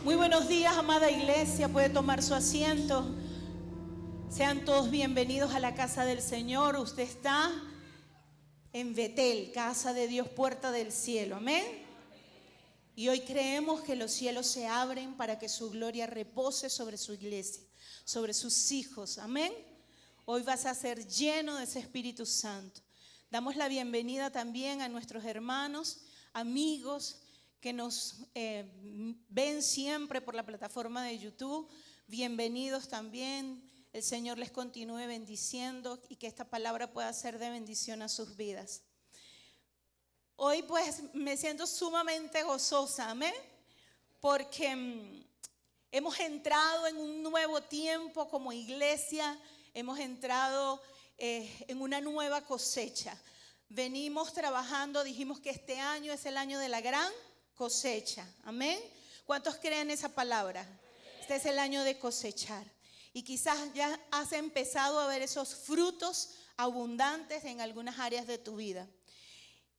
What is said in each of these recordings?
Muy buenos días, amada iglesia. Puede tomar su asiento. Sean todos bienvenidos a la casa del Señor. Usted está en Betel, casa de Dios, puerta del cielo. Amén. Y hoy creemos que los cielos se abren para que su gloria repose sobre su iglesia, sobre sus hijos. Amén. Hoy vas a ser lleno de ese Espíritu Santo. Damos la bienvenida también a nuestros hermanos, amigos que nos ven siempre por la plataforma de YouTube. Bienvenidos también. El Señor les continúe bendiciendo y que esta palabra pueda ser de bendición a sus vidas. Hoy pues me siento sumamente gozosa, amén, porque hemos entrado en un nuevo tiempo como iglesia, hemos entrado en una nueva cosecha. Venimos trabajando, dijimos que este año es el año de la gran cosecha, amén. ¿Cuántos creen esa palabra? Este es el año de cosechar. Y quizás ya has empezado a ver esos frutos abundantes en algunas áreas de tu vida.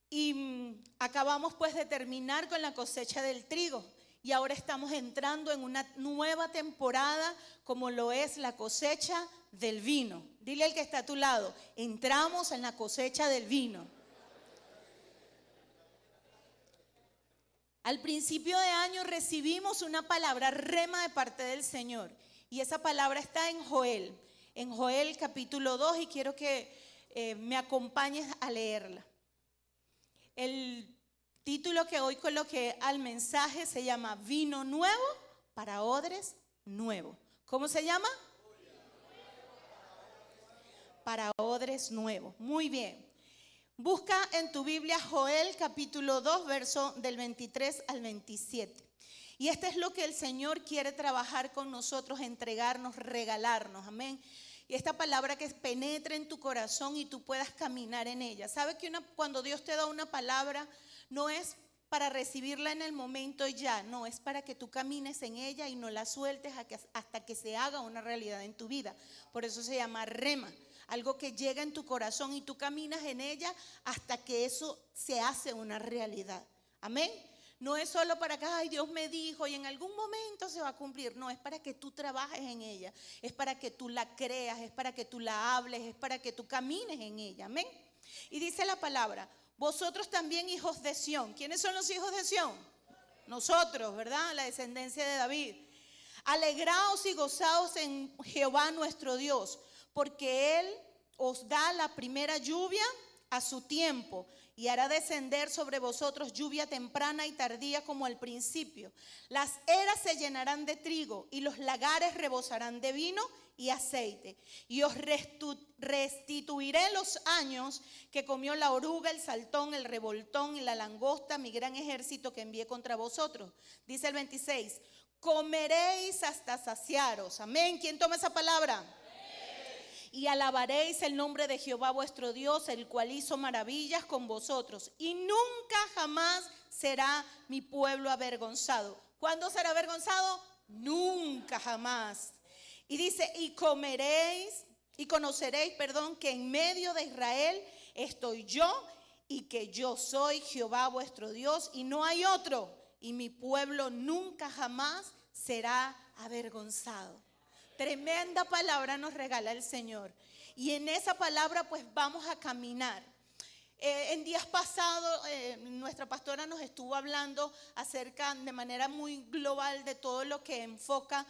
Y acabamos pues de terminar con la cosecha del trigo. Y ahora estamos entrando en una nueva temporada como lo es la cosecha del vino. Dile al que está a tu lado, entramos en la cosecha del vino. Al principio de año recibimos una palabra rema de parte del Señor. Y esa palabra está en Joel capítulo 2, y quiero que me acompañes a leerla. El título que hoy coloqué al mensaje se llama Vino nuevo para odres nuevos. ¿Cómo se llama? Para odres nuevos. Muy bien. Busca en tu Biblia Joel capítulo 2, verso del 23 al 27. Y este es lo que el Señor quiere trabajar con nosotros, entregarnos, regalarnos. Amén. Y esta palabra que penetre en tu corazón y tú puedas caminar en ella. ¿Sabe que cuando Dios te da una palabra no es para recibirla en el momento y ya? No, es para que tú camines en ella y no la sueltes hasta que se haga una realidad en tu vida. Por eso se llama rema. Algo que llega en tu corazón y tú caminas en ella hasta que eso se hace una realidad. Amén. No es solo para que, ay, Dios me dijo y en algún momento se va a cumplir. No, es para que tú trabajes en ella. Es para que tú la creas, es para que tú la hables, es para que tú camines en ella. Amén. Y dice la palabra, vosotros también hijos de Sión. ¿Quiénes son los hijos de Sión? Nosotros, ¿verdad? La descendencia de David. Alegraos y gozaos en Jehová nuestro Dios, porque Él os da la primera lluvia a su tiempo y hará descender sobre vosotros lluvia temprana y tardía como al principio. Las eras se llenarán de trigo y los lagares rebosarán de vino y aceite. Y os restituiré los años que comió la oruga, el saltón, el revoltón y la langosta, mi gran ejército que envié contra vosotros. Dice el 26, comeréis hasta saciaros. Amén. ¿Quién toma esa palabra? Y alabaréis el nombre de Jehová vuestro Dios, el cual hizo maravillas con vosotros. Y nunca jamás será mi pueblo avergonzado. ¿Cuándo será avergonzado? Nunca jamás. Y dice, y conoceréis, que en medio de Israel estoy yo, y que yo soy Jehová vuestro Dios, y no hay otro. Y mi pueblo nunca jamás será avergonzado. Tremenda palabra nos regala el Señor. Y en esa palabra pues vamos a caminar. En días pasados nuestra pastora nos estuvo hablando acerca de manera muy global de todo lo que enfoca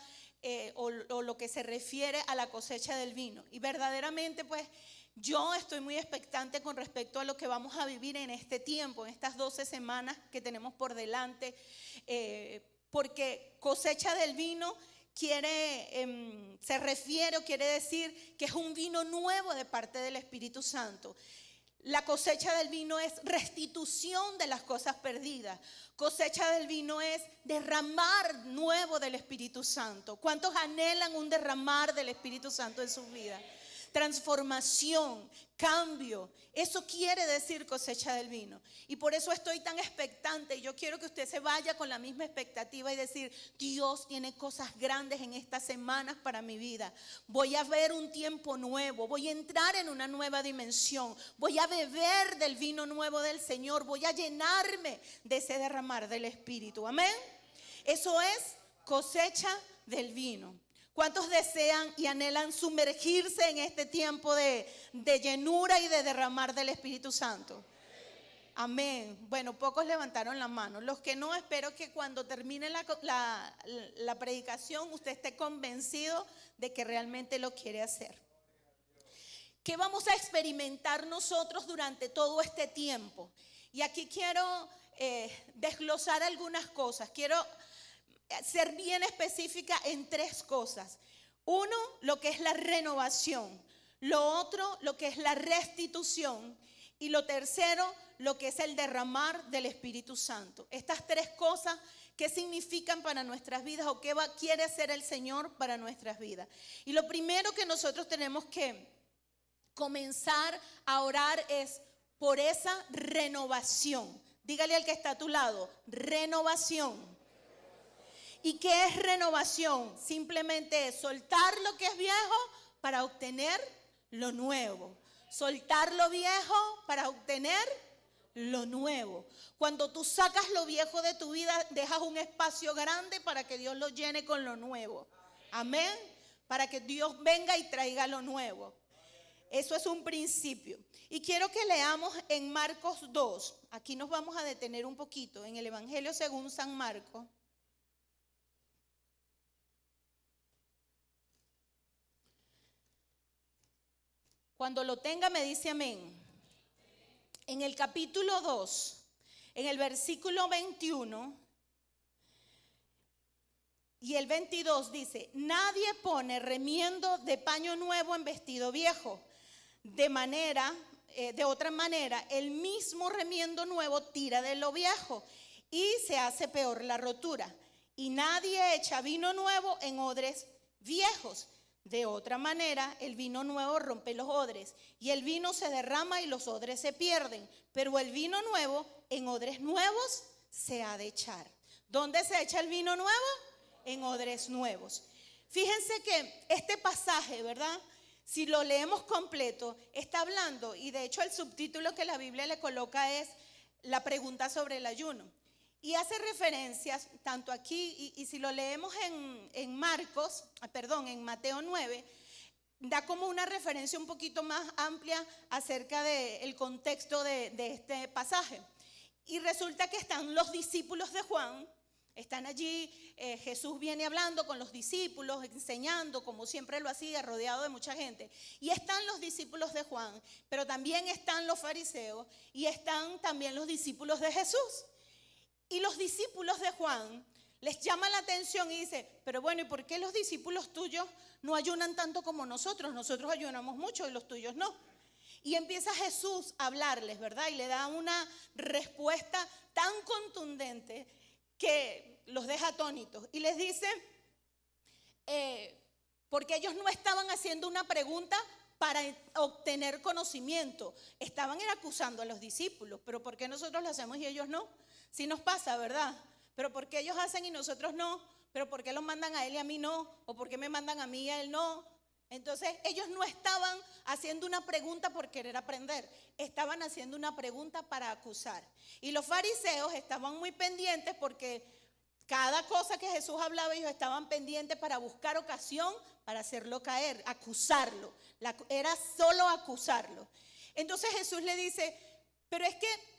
o lo que se refiere a la cosecha del vino. Y verdaderamente pues yo estoy muy expectante con respecto a lo que vamos a vivir en este tiempo, en estas 12 semanas que tenemos por delante. Porque cosecha del vino se refiere o quiere decir que es un vino nuevo de parte del Espíritu Santo. La cosecha del vino es restitución de las cosas perdidas. Cosecha del vino es derramar nuevo del Espíritu Santo. ¿Cuántos anhelan un derramar del Espíritu Santo en sus vidas? Transformación, cambio. Eso quiere decir cosecha del vino. Y por eso estoy tan expectante. Yo quiero que usted se vaya con la misma expectativa y decir, Dios tiene cosas grandes en estas semanas para mi vida. Voy a ver un tiempo nuevo. Voy a entrar en una nueva dimensión. Voy a beber del vino nuevo del Señor. Voy a llenarme de ese derramar del Espíritu. Amén. Eso es cosecha del vino. ¿Cuántos desean y anhelan sumergirse en este tiempo de llenura y de derramar del Espíritu Santo? Amén. Bueno, pocos levantaron la mano. Los que no, espero que cuando termine la predicación usted esté convencido de que realmente lo quiere hacer. ¿Qué vamos a experimentar nosotros durante todo este tiempo? Y aquí quiero desglosar algunas cosas. Quiero ser bien específica en 3 cosas. Uno, lo que es la renovación. Lo otro, lo que es la restitución. Y lo tercero, lo que es el derramar del Espíritu Santo. Estas 3 cosas, ¿qué significan para nuestras vidas o qué quiere hacer el Señor para nuestras vidas? Y lo primero que nosotros tenemos que comenzar a orar es por esa renovación. Dígale al que está a tu lado, renovación. ¿Y qué es renovación? Simplemente es soltar lo que es viejo para obtener lo nuevo. Soltar lo viejo para obtener lo nuevo. Cuando tú sacas lo viejo de tu vida, dejas un espacio grande para que Dios lo llene con lo nuevo. Amén. Para que Dios venga y traiga lo nuevo. Eso es un principio. Y quiero que leamos en Marcos 2. Aquí nos vamos a detener un poquito en el Evangelio según San Marcos. Cuando lo tenga me dice amén. En el capítulo 2, en el versículo 21 y el 22 dice: nadie pone remiendo de paño nuevo en vestido viejo. De otra manera, el mismo remiendo nuevo tira de lo viejo y se hace peor la rotura. Y nadie echa vino nuevo en odres viejos. De otra manera, el vino nuevo rompe los odres y el vino se derrama y los odres se pierden. Pero el vino nuevo en odres nuevos se ha de echar. ¿Dónde se echa el vino nuevo? En odres nuevos. Fíjense que este pasaje, ¿verdad? Si lo leemos completo, está hablando, y de hecho el subtítulo que la Biblia le coloca es la pregunta sobre el ayuno. Y hace referencias tanto aquí, y si lo leemos en Mateo 9, da como una referencia un poquito más amplia acerca del contexto de este pasaje. Y resulta que están los discípulos de Juan, están allí, Jesús viene hablando con los discípulos, enseñando como siempre lo hacía, rodeado de mucha gente. Y están los discípulos de Juan, pero también están los fariseos y están también los discípulos de Jesús. Y los discípulos de Juan les llama la atención y dice: pero bueno, ¿y por qué los discípulos tuyos no ayunan tanto como nosotros? Nosotros ayunamos mucho y los tuyos no. Y empieza Jesús a hablarles, ¿verdad? Y le da una respuesta tan contundente que los deja atónitos. Y les dice, porque ellos no estaban haciendo una pregunta para obtener conocimiento, estaban acusando a los discípulos. Pero ¿por qué nosotros lo hacemos y ellos no? Sí nos pasa, ¿verdad? Pero ¿por qué ellos hacen y nosotros no? ¿Pero por qué los mandan a él y a mí no? ¿O por qué me mandan a mí y a él no? Entonces ellos no estaban haciendo una pregunta por querer aprender, estaban haciendo una pregunta para acusar. Y los fariseos estaban muy pendientes porque cada cosa que Jesús hablaba, ellos estaban pendientes para buscar ocasión para hacerlo caer, acusarlo. Era solo acusarlo. Entonces Jesús le dice: pero es que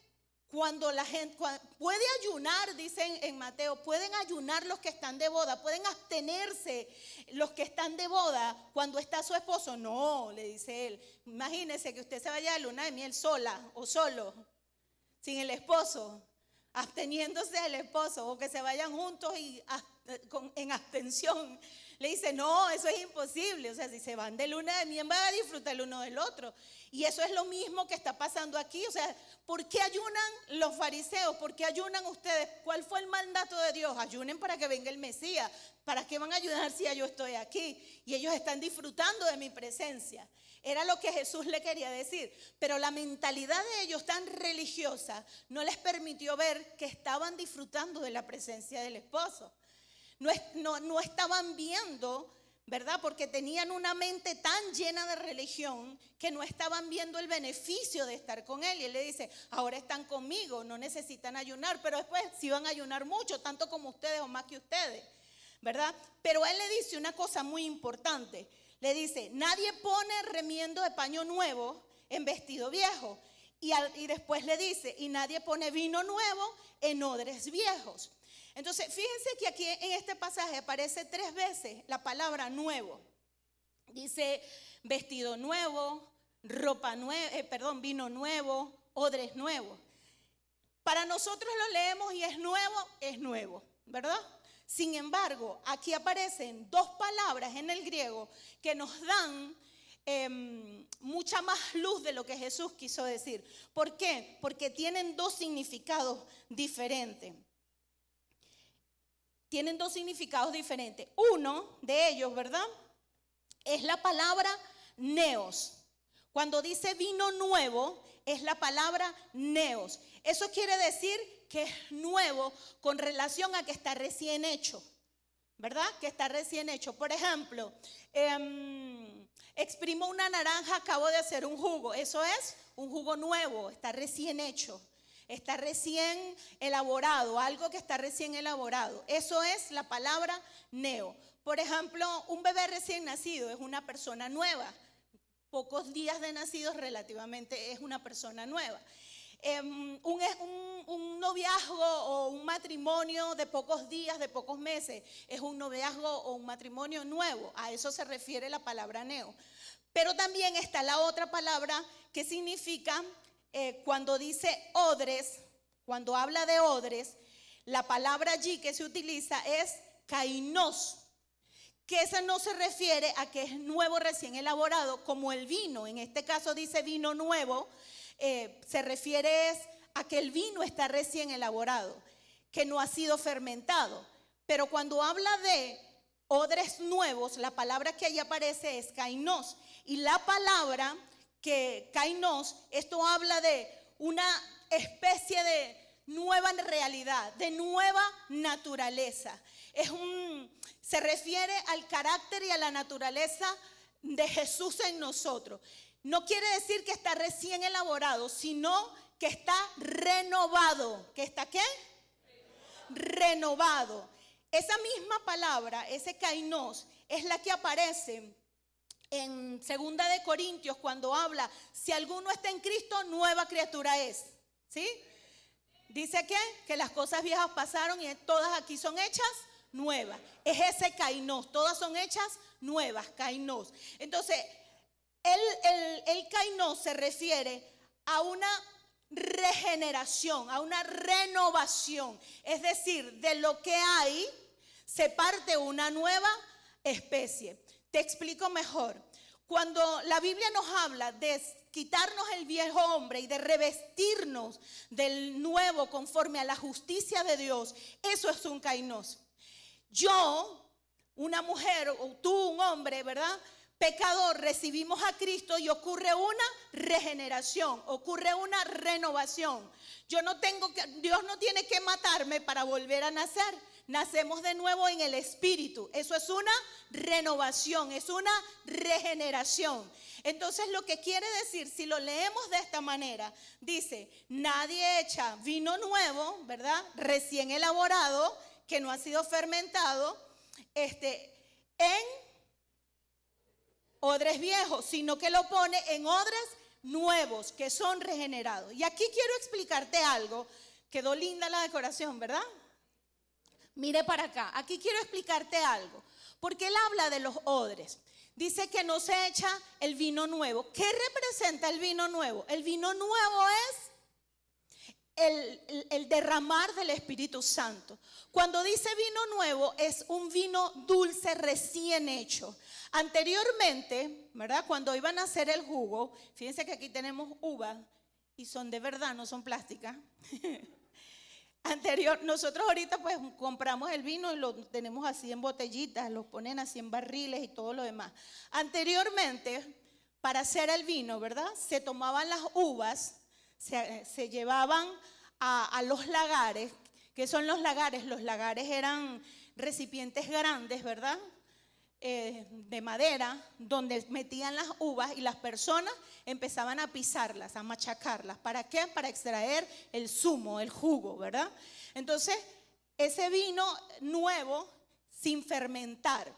cuando la gente puede ayunar, dicen en Mateo, pueden ayunar los que están de boda, pueden abstenerse los que están de boda cuando está su esposo. No, le dice él, imagínese que usted se vaya a luna de miel sola o solo, sin el esposo, absteniéndose del esposo, o que se vayan juntos y en abstención. Le dice: no, eso es imposible. O sea, si se van de luna de miel, van a disfrutar el uno del otro. Y eso es lo mismo que está pasando aquí. O sea, ¿por qué ayunan los fariseos? ¿Por qué ayunan ustedes? ¿Cuál fue el mandato de Dios? Ayunen para que venga el Mesías. ¿Para qué van a ayunar si ya yo estoy aquí? Y ellos están disfrutando de mi presencia. Era lo que Jesús le quería decir. Pero la mentalidad de ellos tan religiosa no les permitió ver que estaban disfrutando de la presencia del esposo. No estaban viendo, ¿verdad? Porque tenían una mente tan llena de religión que no estaban viendo el beneficio de estar con él. Y él le dice: ahora están conmigo, no necesitan ayunar, pero después sí van a ayunar mucho, tanto como ustedes o más que ustedes. ¿verdad? Pero él le dice una cosa muy importante. Le dice, nadie pone remiendo de paño nuevo en vestido viejo. Y después le dice, y nadie pone vino nuevo en odres viejos. Entonces, fíjense que aquí en este pasaje aparece 3 veces la palabra nuevo. Dice vestido nuevo, vino nuevo, odres nuevos. Para nosotros lo leemos y es nuevo, ¿verdad? Sin embargo, aquí aparecen 2 palabras en el griego que nos dan mucha más luz de lo que Jesús quiso decir. ¿Por qué? Porque tienen 2 significados diferentes. Tienen 2 significados diferentes. Uno de ellos, ¿verdad? Es la palabra neos. Cuando dice vino nuevo, es la palabra neos. Eso quiere decir que es nuevo con relación a que está recién hecho, ¿verdad? Que está recién hecho. Por ejemplo, exprimo una naranja, acabo de hacer un jugo. Eso es un jugo nuevo, está recién hecho. Está recién elaborado, algo que está recién elaborado. Eso es la palabra neo. Por ejemplo, un bebé recién nacido es una persona nueva. Pocos días de nacidos relativamente es una persona nueva. Un noviazgo o un matrimonio de pocos días, de pocos meses, es un noviazgo o un matrimonio nuevo. A eso se refiere la palabra neo. Pero también está la otra palabra que significa, cuando dice odres, cuando habla de odres, la palabra allí que se utiliza es kainos. Que esa no se refiere a que es nuevo recién elaborado como el vino. En este caso dice vino nuevo, se refiere a que el vino está recién elaborado, que no ha sido fermentado. Pero cuando habla de odres nuevos, la palabra que allí aparece es kainos. Y la palabra que kainos, esto habla de una especie de nueva realidad, de nueva naturaleza. Se refiere al carácter y a la naturaleza de Jesús en nosotros. No quiere decir que está recién elaborado, sino que está renovado. ¿Que está qué? Renovado. Esa misma palabra, ese kainos, es la que aparece en 2 de Corintios cuando habla, si alguno está en Cristo, nueva criatura es. ¿Sí? Dice que las cosas viejas pasaron y todas aquí son hechas nuevas. Es ese kainos, todas son hechas nuevas, kainos. Entonces, el kainos se refiere a una regeneración, a una renovación. Es decir, de lo que hay se parte una nueva especie. Te explico mejor. Cuando la Biblia nos habla de quitarnos el viejo hombre y de revestirnos del nuevo conforme a la justicia de Dios, eso es un kainos. Yo, una mujer, o tú, un hombre, ¿verdad? Pecador, recibimos a Cristo y ocurre una regeneración, ocurre una renovación. Dios no tiene que matarme para volver a nacer. Nacemos de nuevo en el Espíritu. Eso es una renovación, es una regeneración. Entonces, lo que quiere decir, si lo leemos de esta manera, dice, nadie echa vino nuevo, ¿verdad? Recién elaborado, que no ha sido fermentado, en odres viejos, sino que lo pone en odres nuevos, que son regenerados. Y aquí quiero explicarte algo. Quedó linda la decoración, ¿verdad? Mire para acá, aquí quiero explicarte algo, porque él habla de los odres. Dice que no se echa el vino nuevo. ¿Qué representa el vino nuevo? El vino nuevo es el derramar del Espíritu Santo. Cuando dice vino nuevo, es un vino dulce recién hecho. Anteriormente, ¿verdad? Cuando iban a hacer el jugo, fíjense que aquí tenemos uvas y son de verdad, no son plásticas. Nosotros ahorita pues compramos el vino y lo tenemos así en botellitas, lo ponen así en barriles y todo lo demás. Anteriormente, para hacer el vino, ¿verdad? Se tomaban las uvas, se llevaban a los lagares. ¿Qué son los lagares? Los lagares eran recipientes grandes, ¿verdad? De madera, donde metían las uvas y las personas empezaban a pisarlas, a machacarlas. ¿Para qué? Para extraer el zumo, el jugo, ¿verdad? Entonces, ese vino nuevo sin fermentar.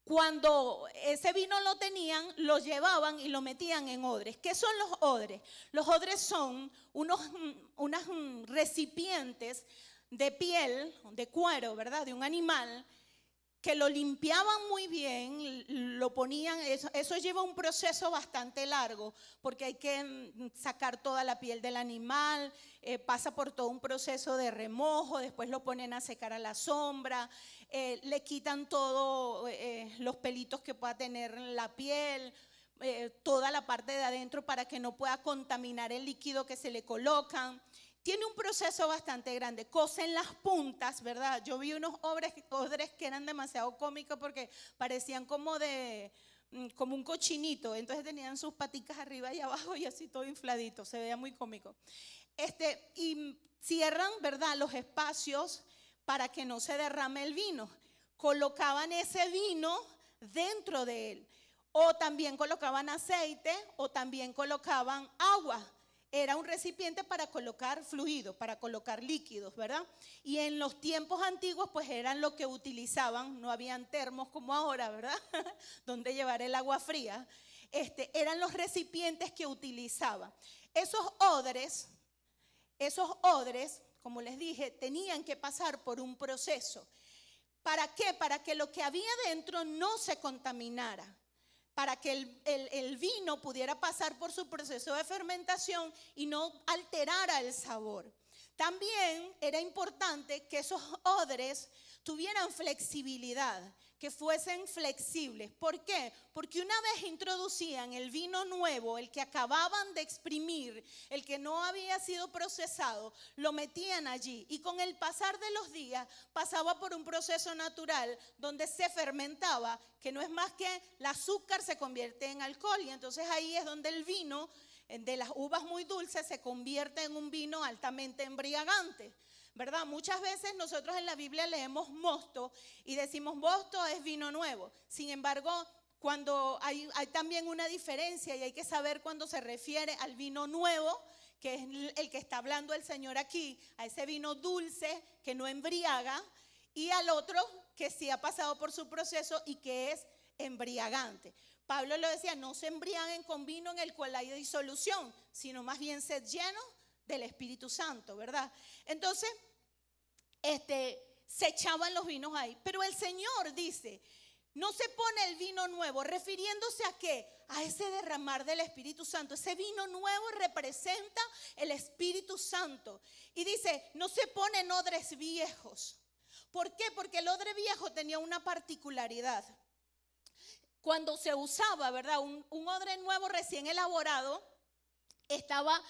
Cuando ese vino lo tenían, lo llevaban y lo metían en odres. ¿Qué son los odres? Los odres son unos recipientes de piel, de cuero, ¿verdad? De un animal, que lo limpiaban muy bien, lo ponían, eso lleva un proceso bastante largo, porque hay que sacar toda la piel del animal, pasa por todo un proceso de remojo, después lo ponen a secar a la sombra, le quitan todos los pelitos que pueda tener la piel, toda la parte de adentro para que no pueda contaminar el líquido que se le colocan. Tiene un proceso bastante grande, cosen las puntas, ¿verdad? Yo vi unos odres que eran demasiado cómicos porque parecían como un cochinito, entonces tenían sus paticas arriba y abajo y así todo infladito, se veía muy cómico. Y cierran, ¿verdad?, los espacios para que no se derrame el vino. Colocaban ese vino dentro de él, o también colocaban aceite, o también colocaban agua. Era un recipiente para colocar fluidos, para colocar líquidos, ¿verdad? Y en los tiempos antiguos pues eran lo que utilizaban, no habían termos como ahora, ¿verdad? Donde llevar el agua fría. Eran los recipientes que utilizaban. Esos odres, como les dije, tenían que pasar por un proceso. ¿Para qué? Para que lo que había dentro no se contaminara, para que el vino pudiera pasar por su proceso de fermentación y no alterara el sabor. También era importante que esos odres tuvieran flexibilidad, que fuesen flexibles. ¿Por qué? Porque una vez introducían el vino nuevo, el que acababan de exprimir, el que no había sido procesado, lo metían allí y con el pasar de los días pasaba por un proceso natural donde se fermentaba, que no es más que el azúcar se convierte en alcohol, y entonces ahí es donde el vino de las uvas muy dulces se convierte en un vino altamente embriagante, ¿verdad? Muchas veces nosotros en la Biblia leemos mosto y decimos mosto es vino nuevo. Sin embargo, cuando hay también una diferencia y hay que saber cuando se refiere al vino nuevo, que es el que está hablando el Señor aquí, a ese vino dulce que no embriaga, y al otro que sí ha pasado por su proceso y que es embriagante. Pablo lo decía, no se embriaguen con vino en el cual hay disolución, sino más bien sed llenos del Espíritu Santo, ¿verdad? Entonces, se echaban los vinos ahí. Pero el Señor dice, no se pone el vino nuevo, refiriéndose a qué, a ese derramar del Espíritu Santo. Ese vino nuevo representa el Espíritu Santo. Y dice, no se ponen odres viejos. ¿Por qué? Porque el odre viejo tenía una particularidad. Cuando se usaba, ¿verdad?, un odre nuevo recién elaborado, estaba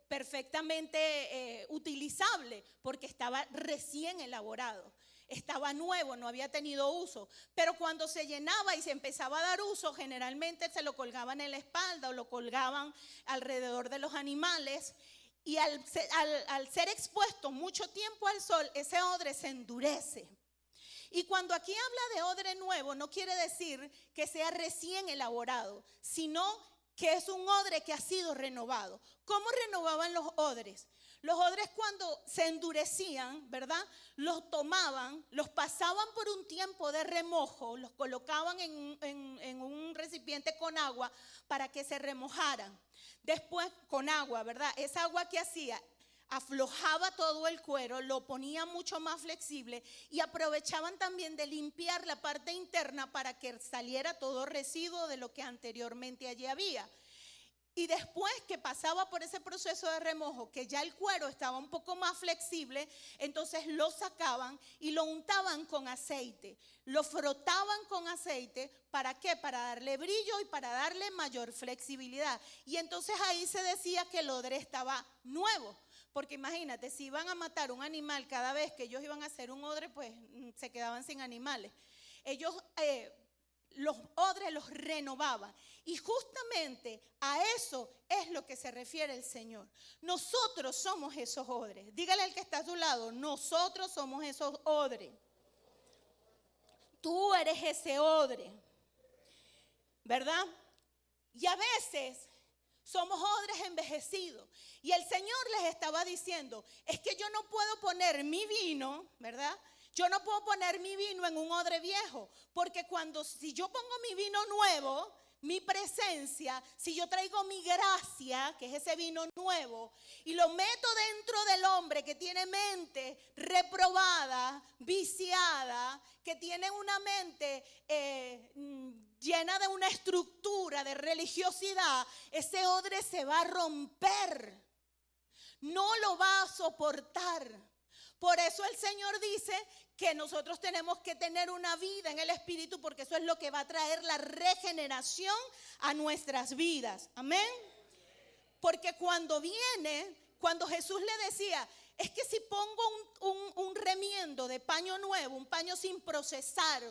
perfectamente utilizable porque estaba recién elaborado, estaba nuevo, no había tenido uso. Pero cuando se llenaba y se empezaba a dar uso, generalmente se lo colgaban en la espalda o lo colgaban alrededor de los animales, y al ser expuesto mucho tiempo al sol, ese odre se endurece. Y cuando aquí habla de odre nuevo, no quiere decir que sea recién elaborado, sino que es un odre que ha sido renovado. ¿Cómo renovaban los odres? Los odres, cuando se endurecían, ¿verdad?, los tomaban, los pasaban por un tiempo de remojo, los colocaban en un recipiente con agua para que se remojaran. Después con agua, ¿verdad? Esa agua que hacía, aflojaba todo el cuero, lo ponía mucho más flexible, y aprovechaban también de limpiar la parte interna para que saliera todo residuo de lo que anteriormente allí había. Y después que pasaba por ese proceso de remojo, que ya el cuero estaba un poco más flexible, entonces lo sacaban y lo untaban con aceite, lo frotaban con aceite. ¿Para qué? Para darle brillo y para darle mayor flexibilidad. Y entonces ahí se decía que el odre estaba nuevo. Porque imagínate, si iban a matar un animal cada vez que ellos iban a hacer un odre, pues se quedaban sin animales. Ellos los odres los renovaban. Y justamente a eso es lo que se refiere el Señor. Nosotros somos esos odres. Dígale al que está a su lado, nosotros somos esos odres. Tú eres ese odre, ¿verdad? Y a veces somos odres envejecidos. Y el Señor les estaba diciendo, es que yo no puedo poner mi vino, ¿verdad? yo no puedo poner mi vino en un odre viejo, porque si yo pongo mi vino nuevo, mi presencia, si yo traigo mi gracia, que es ese vino nuevo, y lo meto dentro del hombre que tiene mente reprobada, viciada, que tiene una mente llena de una estructura de religiosidad, ese odre se va a romper, no lo va a soportar. Por eso el Señor dice que nosotros tenemos que tener una vida en el Espíritu, porque eso es lo que va a traer la regeneración a nuestras vidas. Amén. Porque cuando Jesús le decía, es que si pongo un remiendo de paño nuevo, un paño sin procesar,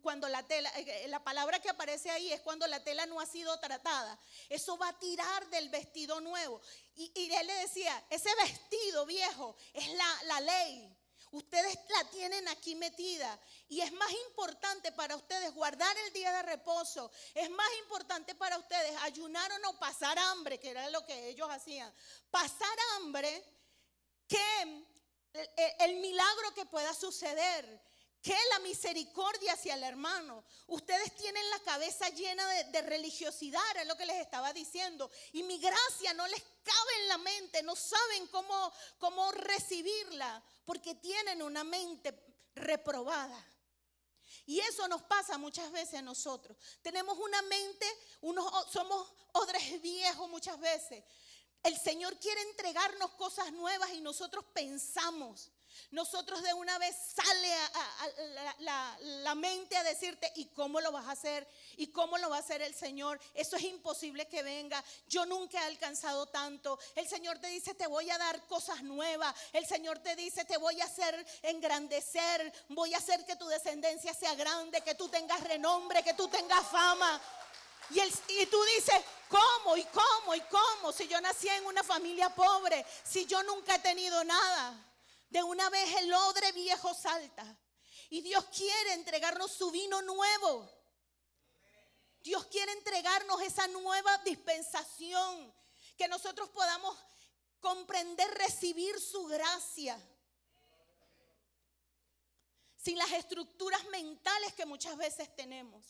cuando la tela, la palabra que aparece ahí es cuando la tela no ha sido tratada, eso va a tirar del vestido nuevo. Y él le decía, ese vestido viejo es la ley. Ustedes la tienen aquí metida y es más importante para ustedes guardar el día de reposo. Es más importante para ustedes ayunar o no pasar hambre, que era lo que ellos hacían. Pasar hambre que el milagro que pueda suceder, que la misericordia hacia el hermano. Ustedes tienen la cabeza llena de religiosidad, es lo que les estaba diciendo, y mi gracia no les cabe en la mente, no saben cómo recibirla, porque tienen una mente reprobada. Y eso nos pasa muchas veces a nosotros. Tenemos una mente, somos odres viejos muchas veces. El Señor quiere entregarnos cosas nuevas y nosotros pensamos. Nosotros de una vez sale a la mente a decirte, ¿y cómo lo vas a hacer? ¿Y cómo lo va a hacer el Señor? Eso es imposible que venga. Yo nunca he alcanzado tanto. El Señor te dice, te voy a dar cosas nuevas. El Señor te dice, te voy a hacer engrandecer. Voy a hacer que tu descendencia sea grande, que tú tengas renombre, que tú tengas fama. Y tú dices, ¿cómo? ¿Y cómo? ¿Y cómo? Si yo nací en una familia pobre, si yo nunca he tenido nada. De una vez el odre viejo salta. Y Dios quiere entregarnos su vino nuevo. Dios quiere entregarnos esa nueva dispensación. Que nosotros podamos comprender, recibir su gracia. Sin las estructuras mentales que muchas veces tenemos.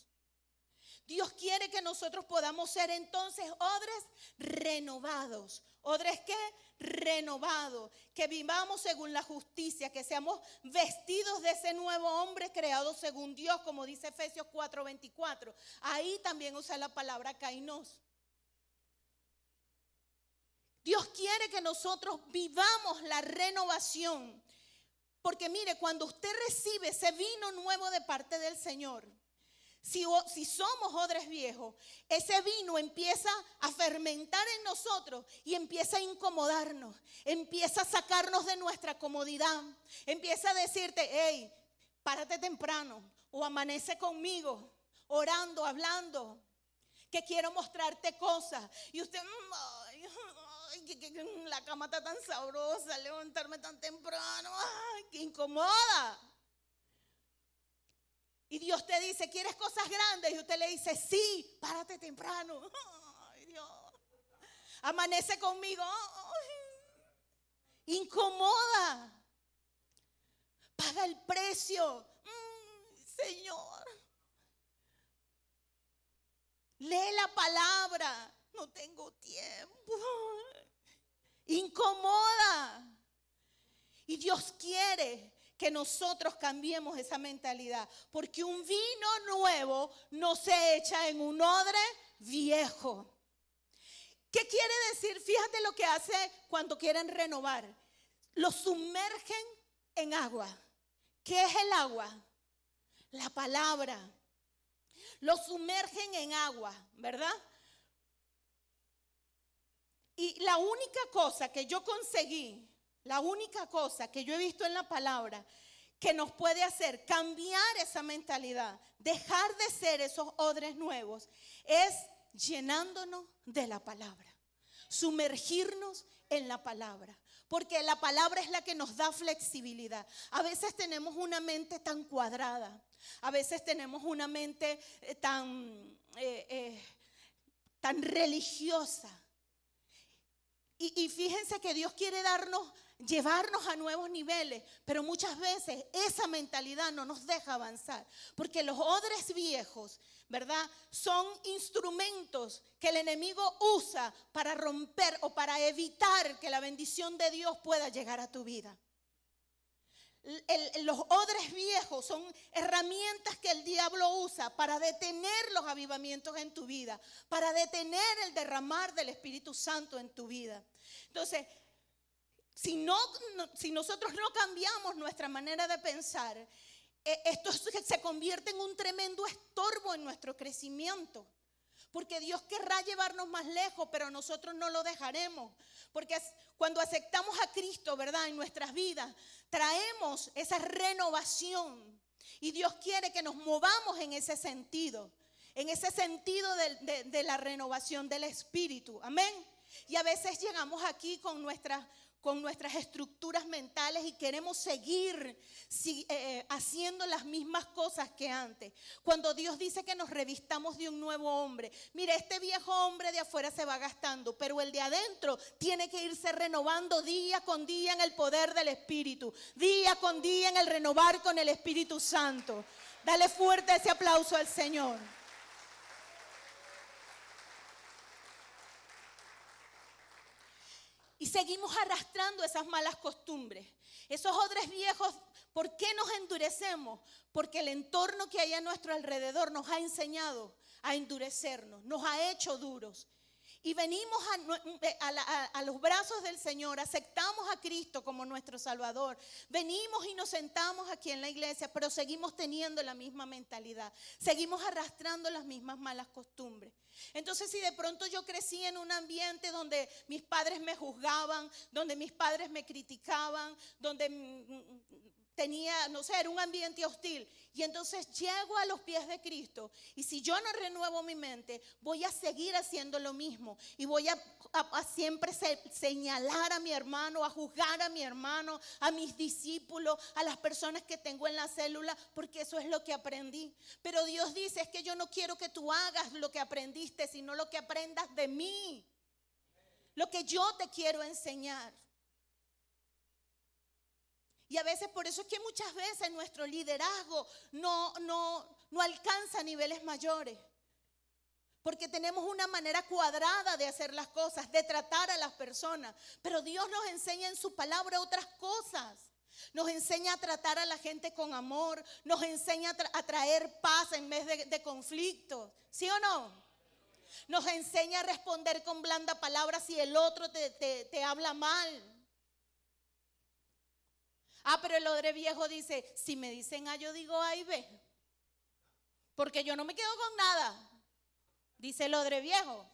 Dios quiere que nosotros podamos ser entonces odres renovados. ¿Odres qué? Renovados. Que vivamos según la justicia, que seamos vestidos de ese nuevo hombre creado según Dios, como dice Efesios 4:24. Ahí también usa la palabra kainos. Dios quiere que nosotros vivamos la renovación. Porque mire, cuando usted recibe ese vino nuevo de parte del Señor, si somos odres viejos, ese vino empieza a fermentar en nosotros y empieza a incomodarnos, empieza a sacarnos de nuestra comodidad, empieza a decirte, hey, párate temprano o amanece conmigo, orando, hablando, que quiero mostrarte cosas. Y usted, la cama está tan sabrosa, levantarme tan temprano, ay, que incomoda. Y Dios te dice, ¿quieres cosas grandes? Y usted le dice, sí, párate temprano. Ay, Dios. Amanece conmigo. Ay. Incomoda. Paga el precio. Señor. Lee la palabra. No tengo tiempo. Incomoda. Y Dios quiere que nosotros cambiemos esa mentalidad, porque un vino nuevo no se echa en un odre viejo. ¿Qué quiere decir? Fíjate lo que hace cuando quieren renovar. Lo sumergen en agua. ¿Qué es el agua? La palabra. Lo sumergen en agua, ¿verdad? Y la única cosa que yo conseguí, la única cosa que yo he visto en la palabra que nos puede hacer cambiar esa mentalidad, dejar de ser esos odres nuevos, es llenándonos de la palabra, sumergirnos en la palabra, porque la palabra es la que nos da flexibilidad. A veces tenemos una mente tan cuadrada, a veces tenemos una mente tan religiosa. Y fíjense que Dios quiere llevarnos a nuevos niveles, pero muchas veces esa mentalidad no nos deja avanzar, porque los odres viejos, ¿verdad?, son instrumentos que el enemigo usa para romper o para evitar que la bendición de Dios pueda llegar a tu vida. Los odres viejos son herramientas que el diablo usa para detener los avivamientos en tu vida, para detener el derramar del Espíritu Santo en tu vida. Entonces, si nosotros no cambiamos nuestra manera de pensar, esto se convierte en un tremendo estorbo en nuestro crecimiento. Porque Dios querrá llevarnos más lejos, pero nosotros no lo dejaremos. Porque cuando aceptamos a Cristo, ¿verdad?, en nuestras vidas, traemos esa renovación. Y Dios quiere que nos movamos en ese sentido de la renovación del Espíritu. Amén. Y a veces llegamos aquí con nuestras estructuras mentales y queremos seguir haciendo las mismas cosas que antes. Cuando Dios dice que nos revistamos de un nuevo hombre, mire, este viejo hombre de afuera se va gastando, pero el de adentro tiene que irse renovando día con día en el poder del Espíritu, día con día en el renovar con el Espíritu Santo. Dale fuerte ese aplauso al Señor. Y seguimos arrastrando esas malas costumbres. Esos odres viejos, ¿por qué nos endurecemos? Porque el entorno que hay a nuestro alrededor nos ha enseñado a endurecernos, nos ha hecho duros. Y venimos a los brazos del Señor, aceptamos a Cristo como nuestro Salvador. Venimos y nos sentamos aquí en la iglesia, pero seguimos teniendo la misma mentalidad. Seguimos arrastrando las mismas malas costumbres. Entonces, si de pronto yo crecí en un ambiente donde mis padres me juzgaban, donde mis padres me criticaban, donde tenía, no sé, era un ambiente hostil, y entonces llego a los pies de Cristo, y si yo no renuevo mi mente, voy a seguir haciendo lo mismo, y voy a siempre señalar a mi hermano, a juzgar a mi hermano, a mis discípulos, a las personas que tengo en la célula, porque eso es lo que aprendí. Pero Dios dice, es que yo no quiero que tú hagas lo que aprendiste, sino lo que aprendas de mí, lo que yo te quiero enseñar. Y a veces por eso es que muchas veces nuestro liderazgo no alcanza niveles mayores. Porque tenemos una manera cuadrada de hacer las cosas, de tratar a las personas. Pero Dios nos enseña en su palabra otras cosas. Nos enseña a tratar a la gente con amor. Nos enseña a traer paz en vez de conflictos. ¿Sí o no? Nos enseña a responder con blanda palabra si el otro te habla mal. Pero el odre viejo dice, si me dicen A, yo digo A y B. Porque yo no me quedo con nada, dice el odre viejo.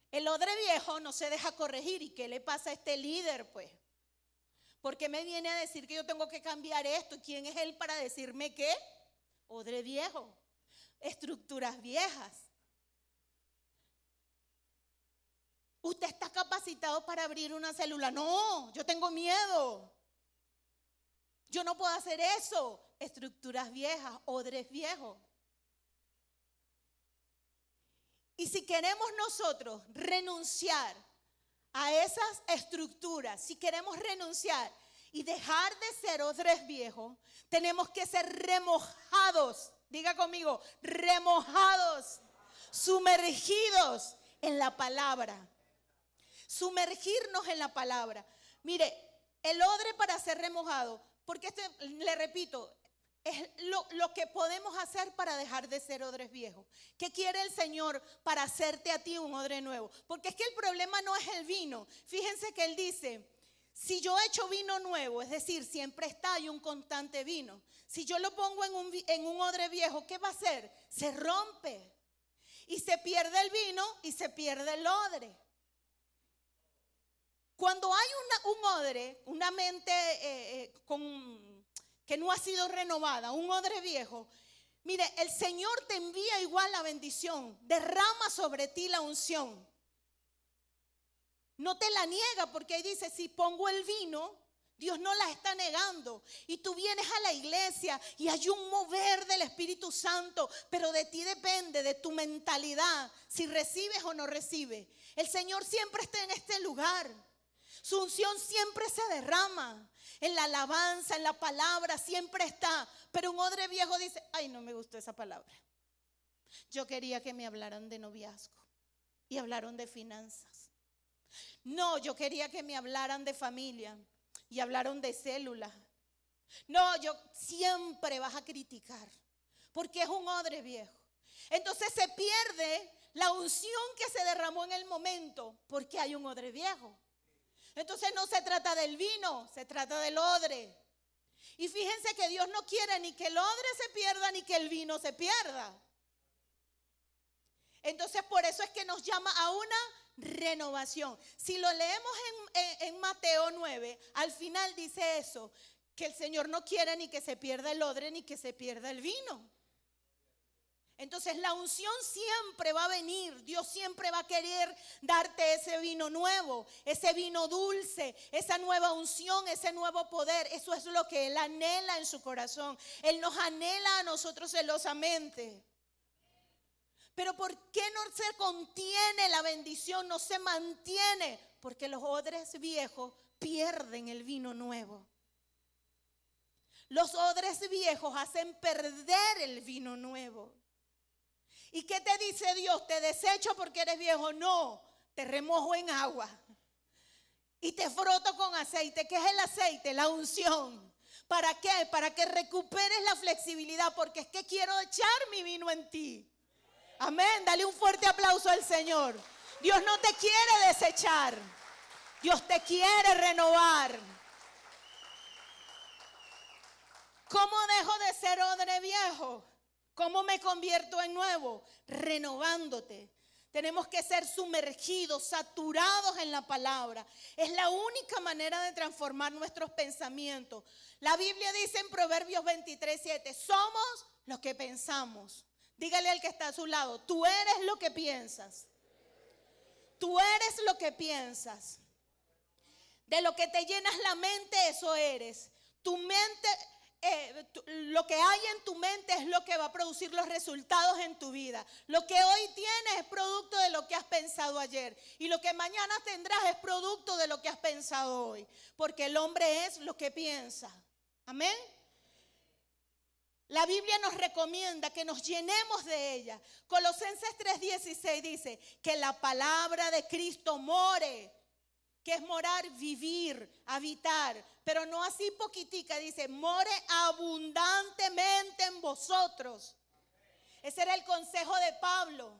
El odre viejo no se deja corregir. ¿Y qué le pasa a este líder, pues? ¿Por qué me viene a decir que yo tengo que cambiar esto? ¿Quién es él para decirme qué? Odre viejo, estructuras viejas. ¿Usted está capacitado para abrir una célula? No, yo tengo miedo. Yo no puedo hacer eso. Estructuras viejas, odres viejos. Y si queremos nosotros renunciar a esas estructuras, si queremos renunciar y dejar de ser odres viejos, tenemos que ser remojados. Diga conmigo, remojados, sumergidos en la palabra. Sumergirnos en la palabra. Mire, el odre para ser remojado, porque le repito, es lo que podemos hacer para dejar de ser odres viejos. ¿Qué quiere el Señor para hacerte a ti un odre nuevo? Porque es que el problema no es el vino. Fíjense que Él dice, si yo echo vino nuevo, es decir, siempre está hay un constante vino. Si yo lo pongo en un odre viejo, ¿qué va a hacer? Se rompe. Y se pierde el vino y se pierde el odre. Cuando hay un odre, una mente que no ha sido renovada, un odre viejo, mire, el Señor te envía igual la bendición, derrama sobre ti la unción. No te la niega porque ahí dice, si pongo el vino, Dios no las está negando. Y tú vienes a la iglesia y hay un mover del Espíritu Santo, pero de ti depende, de tu mentalidad, si recibes o no recibes. El Señor siempre está en este lugar. Su unción siempre se derrama. En la alabanza, en la palabra, siempre está. Pero un odre viejo dice, ay, no me gustó esa palabra. Yo quería que me hablaran de noviazgo. Y hablaron de finanzas. No, yo quería que me hablaran de familia. Y hablaron de células. No, yo siempre vas a criticar. Porque es un odre viejo. Entonces se pierde la unción que se derramó en el momento. Porque hay un odre viejo. Entonces no se trata del vino, se trata del odre. Y fíjense que Dios no quiere ni que el odre se pierda ni que el vino se pierda. Entonces por eso es que nos llama a una renovación. Si lo leemos en Mateo 9, al final dice eso, que el Señor no quiere ni que se pierda el odre ni que se pierda el vino. Entonces la unción siempre va a venir. Dios siempre va a querer darte ese vino nuevo, ese vino dulce, esa nueva unción, ese nuevo poder. Eso es lo que Él anhela en su corazón. Él nos anhela a nosotros celosamente. Pero ¿por qué no se contiene la bendición? No se mantiene. Porque los odres viejos pierden el vino nuevo. Los odres viejos hacen perder el vino nuevo. ¿Y qué te dice Dios? ¿Te desecho porque eres viejo? No, te remojo en agua y te froto con aceite. ¿Qué es el aceite? La unción. ¿Para qué? Para que recuperes la flexibilidad, porque es que quiero echar mi vino en ti. Amén, dale un fuerte aplauso al Señor. Dios no te quiere desechar, Dios te quiere renovar. ¿Cómo dejo de ser odre viejo? ¿Cómo me convierto en nuevo? Renovándote. Tenemos que ser sumergidos, saturados en la palabra. Es la única manera de transformar nuestros pensamientos. La Biblia dice en Proverbios 23:7, somos lo que pensamos. Dígale al que está a su lado, tú eres lo que piensas. Tú eres lo que piensas. De lo que te llenas la mente, eso eres. Tu mente, lo que hay en tu mente es lo que va a producir los resultados en tu vida. Lo que hoy tienes es producto de lo que has pensado ayer. Y lo que mañana tendrás es producto de lo que has pensado hoy. Porque el hombre es lo que piensa. Amén. La Biblia nos recomienda que nos llenemos de ella. Colosenses 3:16 dice que la palabra de Cristo more. Que es morar, vivir, habitar. Pero no así poquitica, dice, more abundantemente en vosotros. Ese era el consejo de Pablo.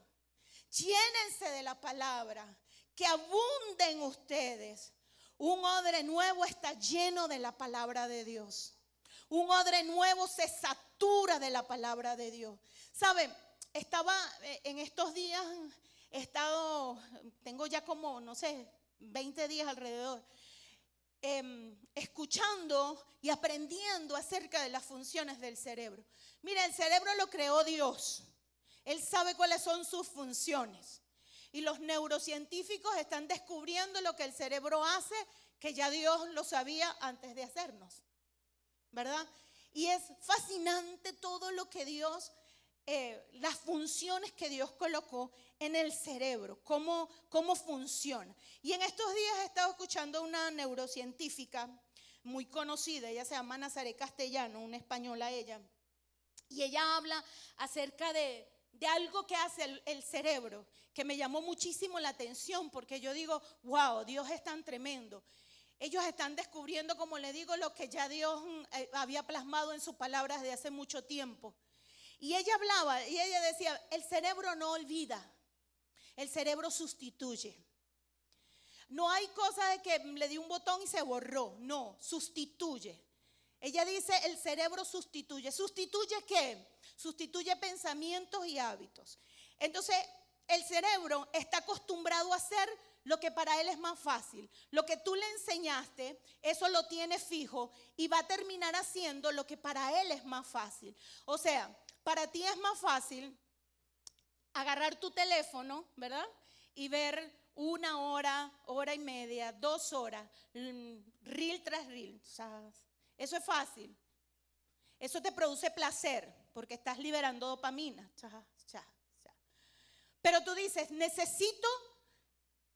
Llénense de la palabra, que abunden ustedes. Un odre nuevo está lleno de la palabra de Dios. Un odre nuevo se satura de la palabra de Dios. ¿Saben? Estaba en estos días, tengo ya como, no sé, 20 días alrededor, escuchando y aprendiendo acerca de las funciones del cerebro. Mira, el cerebro lo creó Dios. Él sabe cuáles son sus funciones. Y los neurocientíficos están descubriendo lo que el cerebro hace, que ya Dios lo sabía antes de hacernos. ¿Verdad? Y es fascinante todo lo que Dios, las funciones que Dios colocó en el cerebro, cómo funciona. Y en estos días he estado escuchando a una neurocientífica muy conocida, ella se llama Nazaret Castellano, una española ella, y ella habla acerca de algo que hace el cerebro, que me llamó muchísimo la atención, porque yo digo, wow, Dios es tan tremendo. Ellos están descubriendo, como le digo, lo que ya Dios había plasmado en sus palabras de hace mucho tiempo. Y ella hablaba, y ella decía, el cerebro no olvida, el cerebro sustituye. No hay cosa de que le di un botón y se borró, no, sustituye. Ella dice, el cerebro sustituye. ¿Sustituye qué? Sustituye pensamientos y hábitos. Entonces, el cerebro está acostumbrado a hacer lo que para él es más fácil. Lo que tú le enseñaste, eso lo tiene fijo y va a terminar haciendo lo que para él es más fácil. O sea, para ti es más fácil agarrar tu teléfono, ¿verdad? Y ver 1 hora, hora y media, 2 horas, reel tras reel. O sea, eso es fácil. Eso te produce placer porque estás liberando dopamina. Pero tú dices, necesito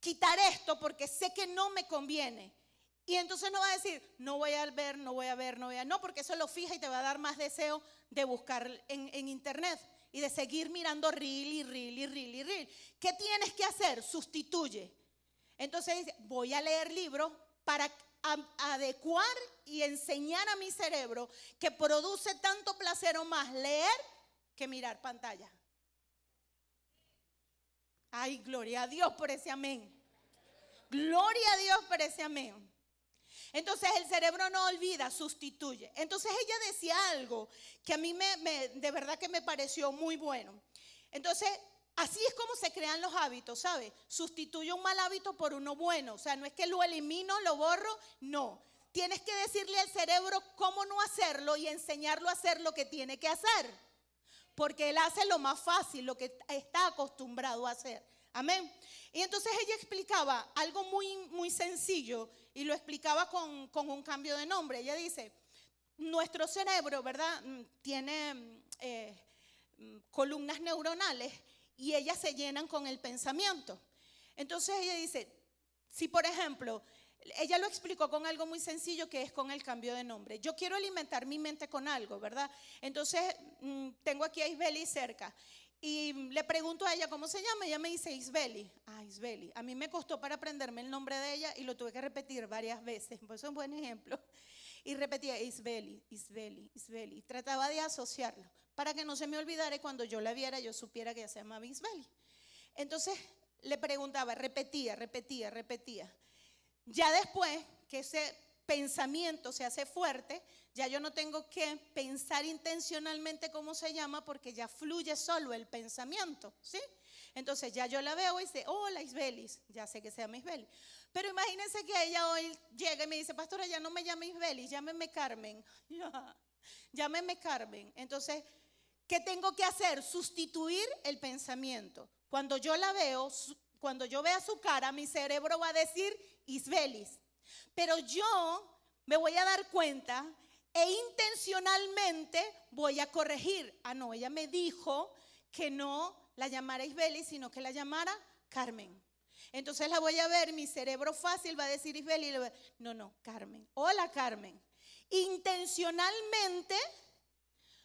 quitar esto porque sé que no me conviene. Y entonces no vas a decir, no voy a ver, no voy a ver, no voy a... No, porque eso lo fija y te va a dar más deseo de buscar en internet y de seguir mirando reel y reel y reel y reel. ¿Qué tienes que hacer? Sustituye. Entonces dice, voy a leer libros para adecuar y enseñar a mi cerebro que produce tanto placer o más leer que mirar pantalla. Ay, gloria a Dios por ese amén. Gloria a Dios por ese amén. Entonces el cerebro no olvida, sustituye. Entonces ella decía algo que a mí de verdad que me pareció muy bueno. Entonces así es como se crean los hábitos, ¿sabe? Sustituye un mal hábito por uno bueno. O sea, no es que lo elimino, lo borro, no. Tienes que decirle al cerebro cómo no hacerlo y enseñarlo a hacer lo que tiene que hacer. Porque él hace lo más fácil, lo que está acostumbrado a hacer. Amén. Y entonces ella explicaba algo muy, muy sencillo y lo explicaba con un cambio de nombre. Ella dice, nuestro cerebro, ¿verdad? Tiene columnas neuronales y ellas se llenan con el pensamiento. Entonces ella dice, si por ejemplo, ella lo explicó con algo muy sencillo que es con el cambio de nombre. Yo quiero alimentar mi mente con algo, ¿verdad? Entonces tengo aquí a Isbeli cerca. Y le pregunto a ella cómo se llama. Ella me dice Isbeli. Ah, Isbeli. A mí me costó para aprenderme el nombre de ella y lo tuve que repetir varias veces. Pues es un buen ejemplo. Y repetía Isbeli, Isbeli, Isbeli. Trataba de asociarlo para que no se me olvidara y cuando yo la viera yo supiera que ella se llamaba Isbeli. Entonces le preguntaba, repetía. Ya después que ese pensamiento se hace fuerte, ya yo no tengo que pensar intencionalmente cómo se llama porque ya fluye solo el pensamiento, ¿sí? Entonces ya yo la veo y dice, hola Isbelis, ya sé que se llama Isbelis. Pero imagínense que ella hoy llega y me dice, pastora, ya no me llame Isbelis, llámeme Carmen. Llámeme Carmen. Entonces, ¿qué tengo que hacer? Sustituir el pensamiento. Cuando yo la veo, cuando yo vea su cara, mi cerebro va a decir Isbelis. Pero yo me voy a dar cuenta e intencionalmente voy a corregir. Ah, no, ella me dijo que no la llamara Isbelis, sino que la llamara Carmen. Entonces la voy a ver, mi cerebro fácil va a decir Isbelis. No, Carmen. Hola, Carmen. Intencionalmente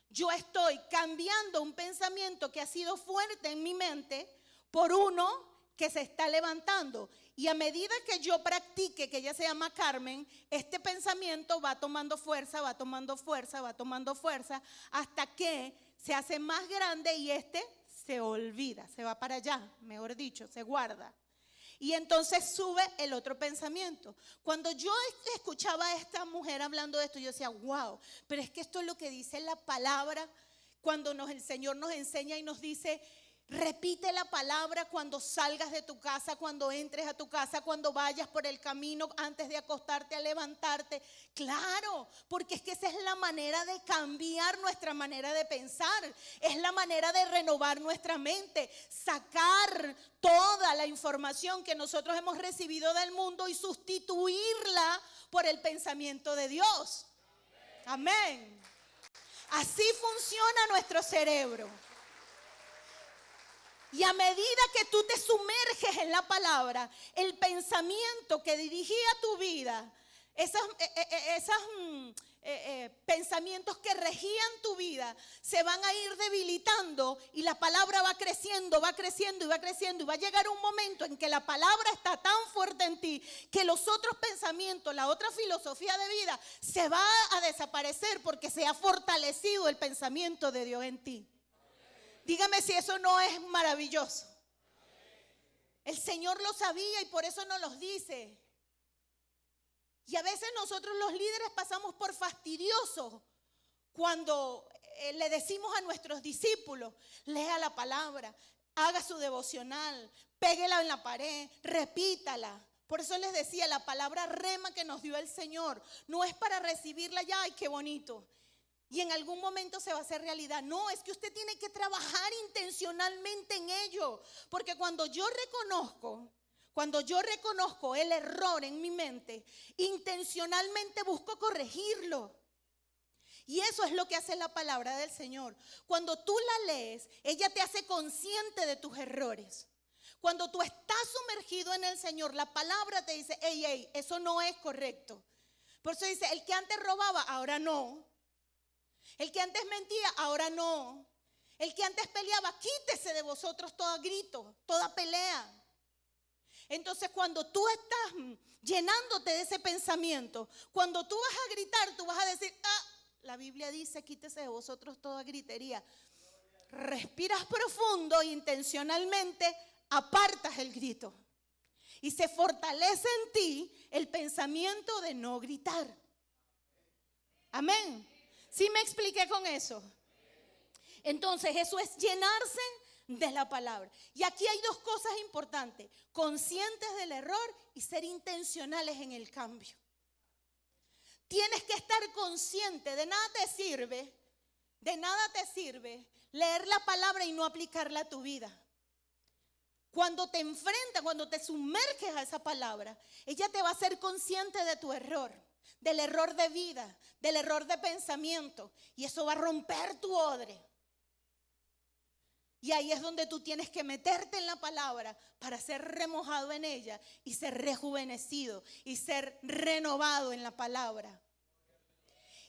yo estoy cambiando un pensamiento que ha sido fuerte en mi mente por uno que se está levantando. Y a medida que yo practique que ella se llama Carmen, este pensamiento va tomando fuerza, hasta que se hace más grande y este se olvida, se va para allá, mejor dicho, se guarda. Y entonces sube el otro pensamiento. Cuando yo escuchaba a esta mujer hablando de esto, yo decía, wow, pero es que esto es lo que dice la palabra cuando el Señor nos enseña y nos dice, repite la palabra cuando salgas de tu casa, cuando entres a tu casa, cuando vayas por el camino, antes de acostarte, a levantarte. Claro, porque es que esa es la manera de cambiar nuestra manera de pensar. Es la manera de renovar nuestra mente, sacar toda la información que nosotros hemos recibido del mundo y sustituirla por el pensamiento de Dios. Amén. Así funciona nuestro cerebro. Y a medida que tú te sumerges en la palabra, el pensamiento que dirigía tu vida, esos pensamientos que regían tu vida, se van a ir debilitando y la palabra va creciendo y va creciendo. Y va a llegar un momento en que la palabra está tan fuerte en ti que los otros pensamientos, la otra filosofía de vida, se va a desaparecer porque se ha fortalecido el pensamiento de Dios en ti. Dígame si eso no es maravilloso. El Señor lo sabía y por eso nos los dice. Y a veces nosotros los líderes pasamos por fastidiosos cuando le decimos a nuestros discípulos, lea la palabra, haga su devocional, péguela en la pared, repítala. Por eso les decía, la palabra rema que nos dio el Señor no es para recibirla ya, ay, qué bonito. Y en algún momento se va a hacer realidad. No, es que usted tiene que trabajar intencionalmente en ello. Porque cuando yo reconozco, Cuando yo reconozco el error en mi mente, intencionalmente busco corregirlo. Y eso es lo que hace la palabra del Señor. Cuando tú la lees, ella te hace consciente de tus errores. Cuando tú estás sumergido en el Señor, la palabra te dice, hey, eso no es correcto. Por eso dice, el que antes robaba, ahora no. El que antes mentía, ahora no. El que antes peleaba, quítese de vosotros todo grito, toda pelea. Entonces cuando tú estás llenándote de ese pensamiento, cuando tú vas a gritar, tú vas a decir, la Biblia dice, quítese de vosotros toda gritería. Respiras profundo e intencionalmente apartas el grito. Y se fortalece en ti el pensamiento de no gritar. Amén. ¿Sí me expliqué con eso? Entonces eso es llenarse de la palabra. Y aquí hay dos cosas importantes: conscientes del error y ser intencionales en el cambio. Tienes que estar consciente. De nada te sirve leer la palabra y no aplicarla a tu vida. Cuando te enfrentas, cuando te sumerges a esa palabra, ella te va a hacer consciente de tu error, del error de vida, del error de pensamiento, y eso va a romper tu odre. Y ahí es donde tú tienes que meterte en la palabra para ser remojado en ella y ser rejuvenecido y ser renovado en la palabra.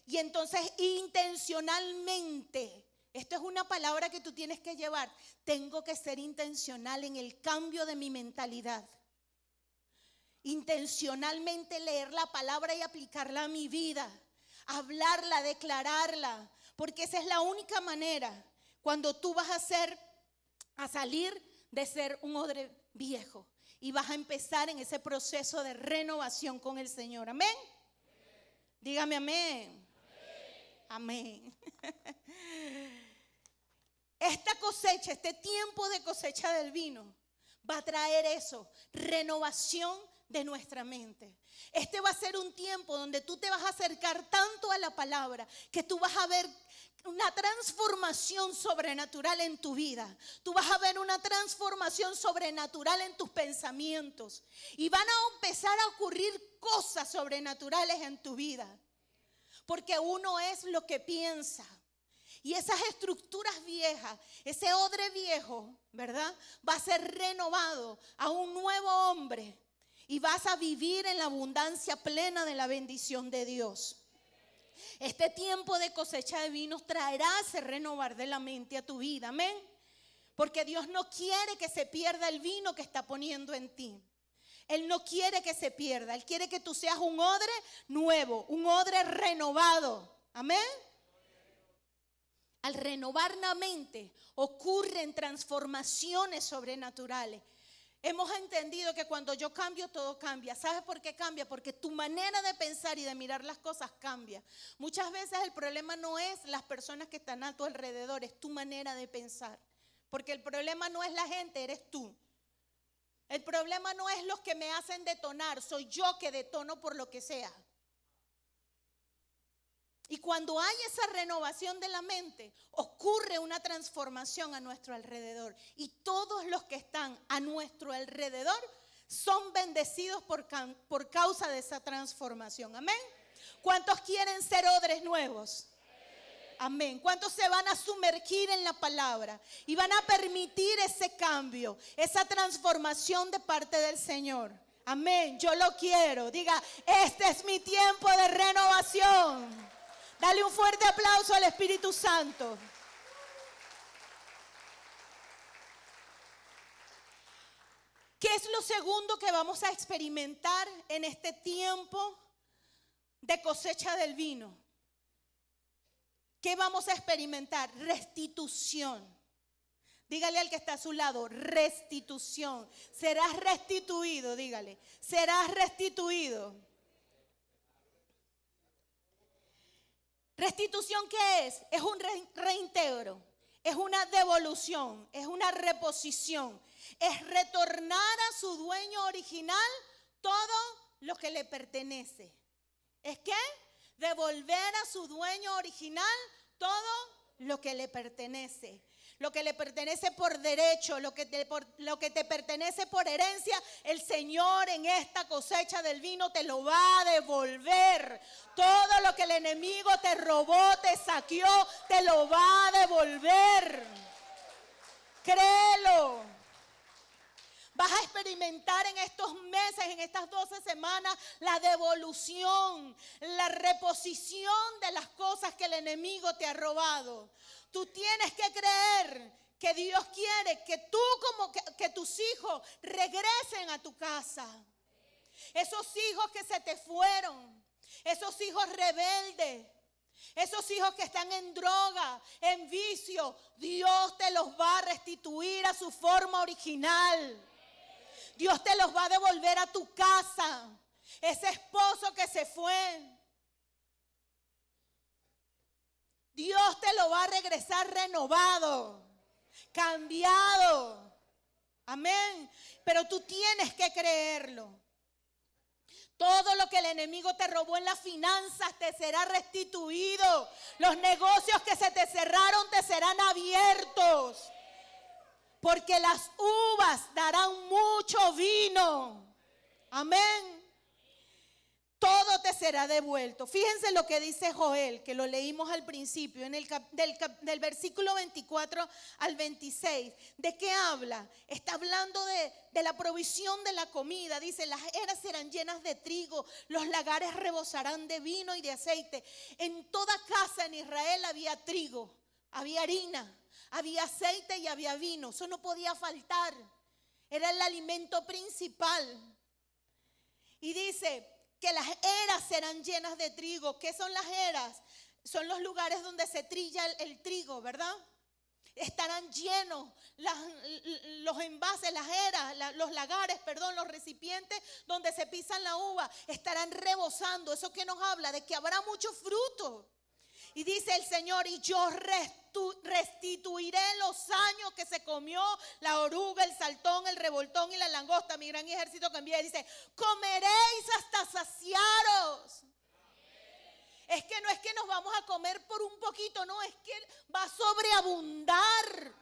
Y entonces intencionalmente, esto es una palabra que tú tienes que llevar, tengo que ser intencional en el cambio de mi mentalidad. Intencionalmente leer la palabra y aplicarla a mi vida, hablarla, declararla, porque esa es la única manera. Cuando tú vas a salir de ser un odre viejo y vas a empezar en ese proceso de renovación con el Señor. ¿Amén? Dígame amén. Amén. Esta cosecha, este tiempo de cosecha del vino va a traer eso, renovación de nuestra mente. Este va a ser un tiempo donde tú te vas a acercar tanto a la palabra que tú vas a ver una transformación sobrenatural en tu vida. Tú vas a ver una transformación sobrenatural en tus pensamientos. Y van a empezar a ocurrir cosas sobrenaturales en tu vida. Porque uno es lo que piensa. Y esas estructuras viejas, ese odre viejo, ¿verdad? Va a ser renovado a un nuevo hombre. Y vas a vivir en la abundancia plena de la bendición de Dios. Este tiempo de cosecha de vinos traerá ese renovar de la mente a tu vida, amén. Porque Dios no quiere que se pierda el vino que está poniendo en ti. Él no quiere que se pierda. Él quiere que tú seas un odre nuevo, un odre renovado, amén. Al renovar la mente ocurren transformaciones sobrenaturales. Hemos entendido que cuando yo cambio, todo cambia. ¿Sabes por qué cambia? Porque tu manera de pensar y de mirar las cosas cambia. Muchas veces el problema no es las personas que están a tu alrededor, es tu manera de pensar. Porque el problema no es la gente, eres tú. El problema no es los que me hacen detonar, soy yo que detono por lo que sea. Y cuando hay esa renovación de la mente, ocurre una transformación a nuestro alrededor. Y todos los que están a nuestro alrededor son bendecidos por causa de esa transformación. Amén. ¿Cuántos quieren ser odres nuevos? Amén. ¿Cuántos se van a sumergir en la palabra y van a permitir ese cambio, esa transformación de parte del Señor? Amén. Yo lo quiero. Diga, este es mi tiempo de renovación. Dale un fuerte aplauso al Espíritu Santo. ¿Qué es lo segundo que vamos a experimentar en este tiempo de cosecha del vino? ¿Qué vamos a experimentar? Restitución. Dígale al que está a su lado, restitución. Serás restituido, dígale. Serás restituido. ¿Restitución qué es? Es un reintegro, es una devolución, es una reposición. Es retornar a su dueño original todo lo que le pertenece. ¿Es qué? Devolver a su dueño original todo lo que le pertenece. lo que le pertenece por derecho, lo que te pertenece por herencia, el Señor en esta cosecha del vino te lo va a devolver. Todo lo que el enemigo te robó, te saqueó, te lo va a devolver. Créelo. Vas a experimentar en estos meses, en estas 12 semanas, la devolución, la reposición de las cosas que el enemigo te ha robado. Tú tienes que creer que Dios quiere que tú, que tus hijos regresen a tu casa. Esos hijos que se te fueron, esos hijos rebeldes, esos hijos que están en droga, en vicio, Dios te los va a restituir a su forma original. Dios te los va a devolver a tu casa. Ese esposo que se fue, Dios te lo va a regresar renovado, cambiado. Amén. Pero tú tienes que creerlo. Todo lo que el enemigo te robó en las finanzas te será restituido. Los negocios que se te cerraron te serán abiertos. Porque las uvas darán mucho vino. Amén. Todo te será devuelto. Fíjense lo que dice Joel, que lo leímos al principio, del versículo 24 al 26. ¿De qué habla? Está hablando de la provisión de la comida. Dice, las eras serán llenas de trigo, los lagares rebosarán de vino y de aceite. En toda casa en Israel había trigo, había harina, había aceite y había vino. Eso no podía faltar. Era el alimento principal. Y dice que las eras serán llenas de trigo. ¿Qué son las eras? Son los lugares donde se trilla el trigo, ¿verdad? Estarán llenos los envases, las eras, los lagares, los recipientes donde se pisan la uva, estarán rebosando. ¿Eso qué nos habla? De que habrá mucho fruto. Y dice el Señor, y yo restituiré los años que se comió la oruga, el saltón, el revoltón y la langosta, mi gran ejército que envía. Dice, comeréis hasta saciaros. Es que no es que nos vamos a comer por un poquito, no, es que va a sobreabundar.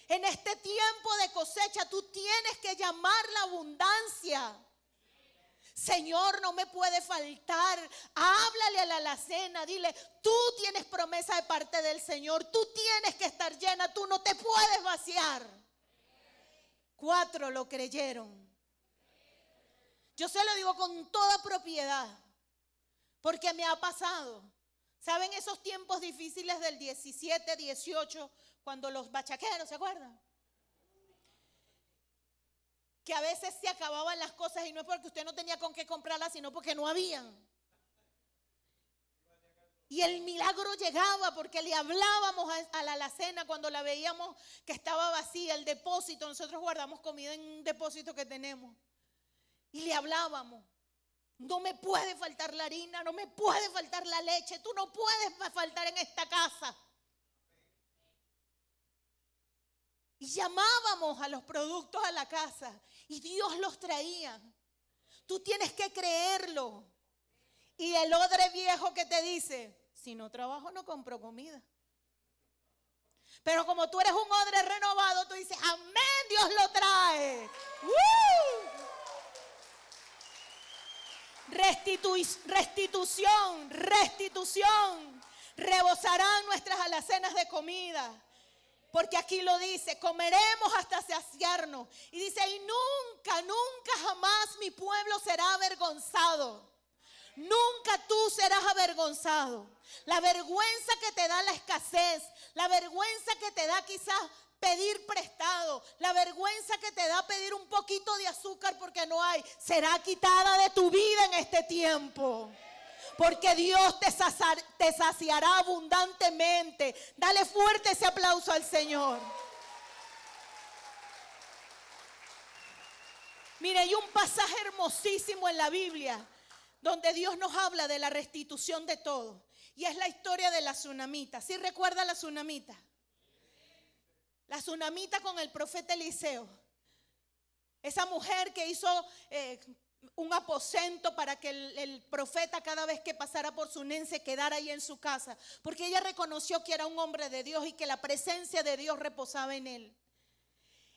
En este tiempo de cosecha tú tienes que llamar la abundancia. Señor, no me puede faltar. Háblale a la alacena, dile, tú tienes promesa de parte del Señor, tú tienes que estar llena, tú no te puedes vaciar. 4 lo creyeron. Yo se lo digo con toda propiedad, porque me ha pasado. ¿Saben esos tiempos difíciles del 17, 18, cuando los bachaqueros, ¿se acuerdan? Que a veces se acababan las cosas y no es porque usted no tenía con qué comprarlas, sino porque no habían. Y el milagro llegaba porque le hablábamos a la alacena cuando la veíamos que estaba vacía, el depósito. Nosotros guardamos comida en un depósito que tenemos. Y le hablábamos. No me puede faltar la harina, no me puede faltar la leche, tú no puedes faltar en esta casa. Y llamábamos a los productos a la casa y Dios los traía. Tú tienes que creerlo. Y el odre viejo que te dice, si no trabajo no compro comida. Pero como tú eres un odre renovado, tú dices, amén, Dios lo trae. Restitución. Rebosarán nuestras alacenas de comida. Porque aquí lo dice, comeremos hasta saciarnos. Y dice, y nunca jamás mi pueblo será avergonzado. Nunca tú serás avergonzado. La vergüenza que te da la escasez, la vergüenza que te da quizás pedir prestado, la vergüenza que te da pedir un poquito de azúcar porque no hay, será quitada de tu vida en este tiempo. Porque Dios te saciará abundantemente. Dale fuerte ese aplauso al Señor. Mire, hay un pasaje hermosísimo en la Biblia donde Dios nos habla de la restitución de todo. Y es la historia de la tsunamita. ¿Sí recuerda la tsunamita? La tsunamita con el profeta Eliseo. Esa mujer que hizo un aposento para que el profeta cada vez que pasara por Sunem se quedara ahí en su casa, porque ella reconoció que era un hombre de Dios y que la presencia de Dios reposaba en él.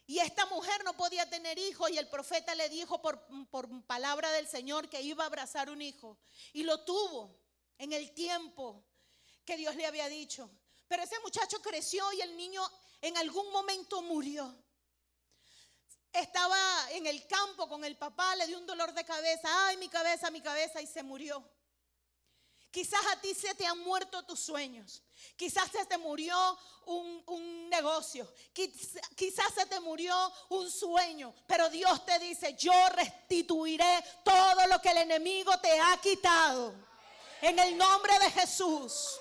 Y esta mujer no podía tener hijos y el profeta le dijo por palabra del Señor que iba a abrazar un hijo. Y lo tuvo en el tiempo que Dios le había dicho. Pero ese muchacho creció y el niño en algún momento murió. Estaba en el campo con el papá, le dio un dolor de cabeza. Ay, mi cabeza, y se murió. Quizás a ti se te han muerto tus sueños. Quizás se te murió un negocio. Quizás se te murió un sueño. Pero Dios te dice, yo restituiré todo lo que el enemigo te ha quitado. En el nombre de Jesús.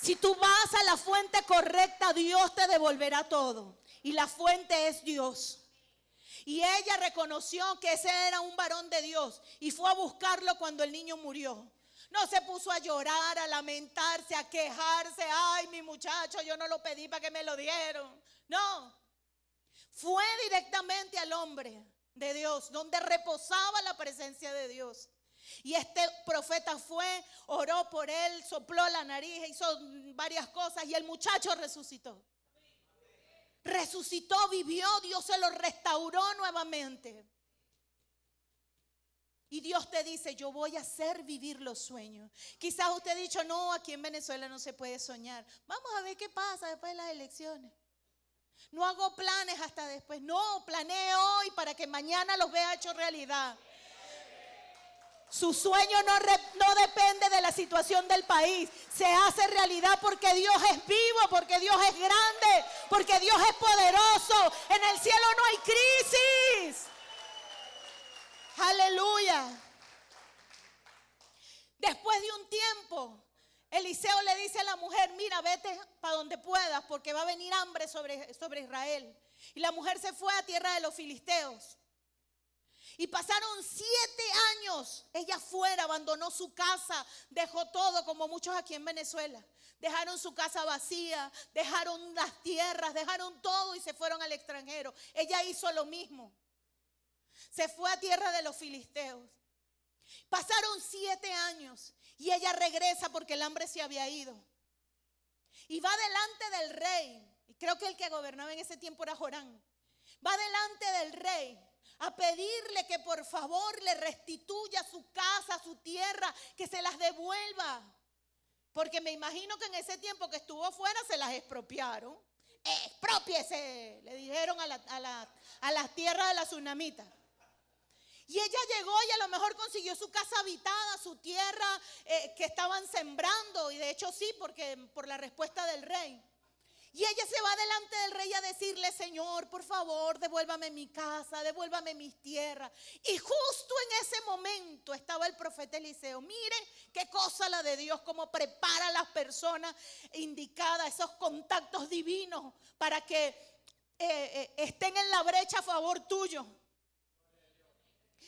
Si tú vas a la fuente correcta, Dios te devolverá todo. Y la fuente es Dios. Y ella reconoció que ese era un varón de Dios y fue a buscarlo cuando el niño murió. No se puso a llorar, a lamentarse, a quejarse. Ay, mi muchacho, yo no lo pedí para que me lo dieron. No, fue directamente al hombre de Dios, donde reposaba la presencia de Dios. Y este profeta fue, oró por él, sopló la nariz, hizo varias cosas y el muchacho resucitó. Resucitó, vivió, Dios se lo restauró nuevamente. Y Dios te dice, yo voy a hacer vivir los sueños. Quizás usted ha dicho, no, aquí en Venezuela no se puede soñar. Vamos a ver qué pasa después de las elecciones. No hago planes hasta después. No, planee hoy para que mañana los vea hecho realidad. Su sueño no depende de la situación del país. Se hace realidad porque Dios es vivo, porque Dios es grande, porque Dios es poderoso. En el cielo no hay crisis. Aleluya. Después de un tiempo, Eliseo le dice a la mujer, mira, vete para donde puedas porque va a venir hambre sobre Israel. Y la mujer se fue a tierra de los filisteos. Y pasaron 7 años, ella fuera, abandonó su casa, dejó todo como muchos aquí en Venezuela. Dejaron su casa vacía, dejaron las tierras, dejaron todo y se fueron al extranjero. Ella hizo lo mismo. Se fue a tierra de los filisteos. Pasaron 7 años y ella regresa porque el hambre se había ido. Y va delante del rey, y creo que el que gobernaba en ese tiempo era Jorán. Va delante del rey a pedirle que por favor le restituya su casa, su tierra, que se las devuelva. Porque me imagino que en ese tiempo que estuvo fuera se las expropiaron. Expropiese, le dijeron a las tierras de la tsunamita. Y ella llegó y a lo mejor consiguió su casa habitada, su tierra que estaban sembrando. Y de hecho sí, porque por la respuesta del rey. Y ella se va delante del rey a decirle, Señor, por favor, devuélvame mi casa, devuélvame mis tierras. Y justo en ese momento estaba el profeta Eliseo. Mire qué cosa la de Dios, cómo prepara a las personas indicadas, esos contactos divinos para que estén en la brecha a favor tuyo.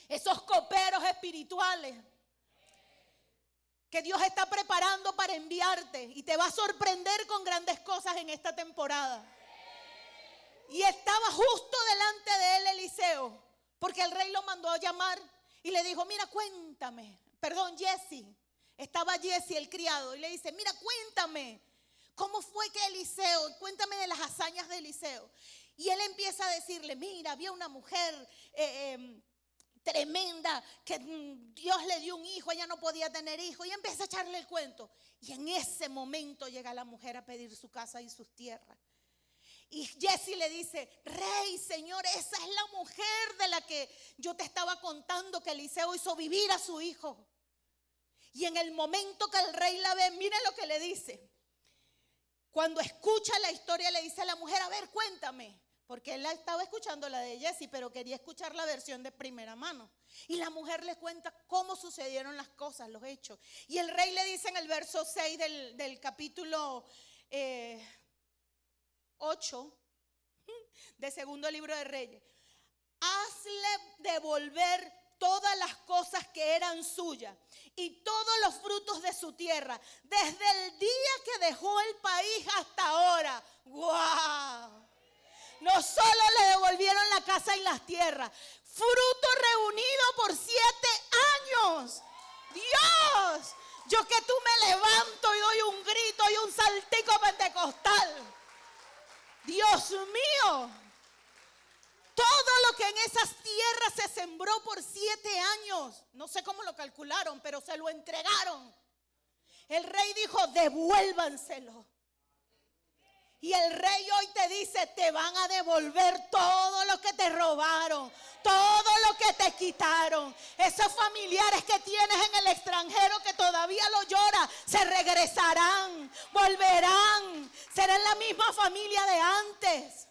Esos coperos espirituales que Dios está preparando para enviarte y te va a sorprender con grandes cosas en esta temporada. Y estaba justo delante de él Eliseo, porque el rey lo mandó a llamar y le dijo, mira, cuéntame, Jesse, estaba Jesse el criado y le dice, mira, cuéntame, ¿cómo fue que Eliseo, cuéntame de las hazañas de Eliseo? Y él empieza a decirle, mira, había una mujer tremenda, que Dios le dio un hijo, ella no podía tener hijo, y empieza a echarle el cuento. Y en ese momento llega la mujer a pedir su casa y sus tierras. Y Jesse le dice, rey, señor, esa es la mujer de la que yo te estaba contando que Eliseo hizo vivir a su hijo. Y en el momento que el rey la ve, mire lo que le dice. Cuando escucha la historia le dice a la mujer, a ver, cuéntame. Porque él estaba escuchando la de Jesse, pero quería escuchar la versión de primera mano. Y la mujer le cuenta cómo sucedieron las cosas, los hechos. Y el rey le dice en el verso 6 del capítulo 8 del segundo libro de Reyes. Hazle devolver todas las cosas que eran suyas y todos los frutos de su tierra, desde el día que dejó el país hasta ahora. ¡Guau! No solo le devolvieron la casa y las tierras, fruto reunido por 7 años. Dios, yo que tú me levanto y doy un grito y un saltico pentecostal. Dios mío, todo lo que en esas tierras se sembró por 7 años, no sé cómo lo calcularon, pero se lo entregaron. El rey dijo, devuélvanselo. Y el rey hoy te dice, te van a devolver todo lo que te robaron, todo lo que te quitaron. Esos familiares que tienes en el extranjero que todavía lo lloran, se regresarán, volverán, serán la misma familia de antes.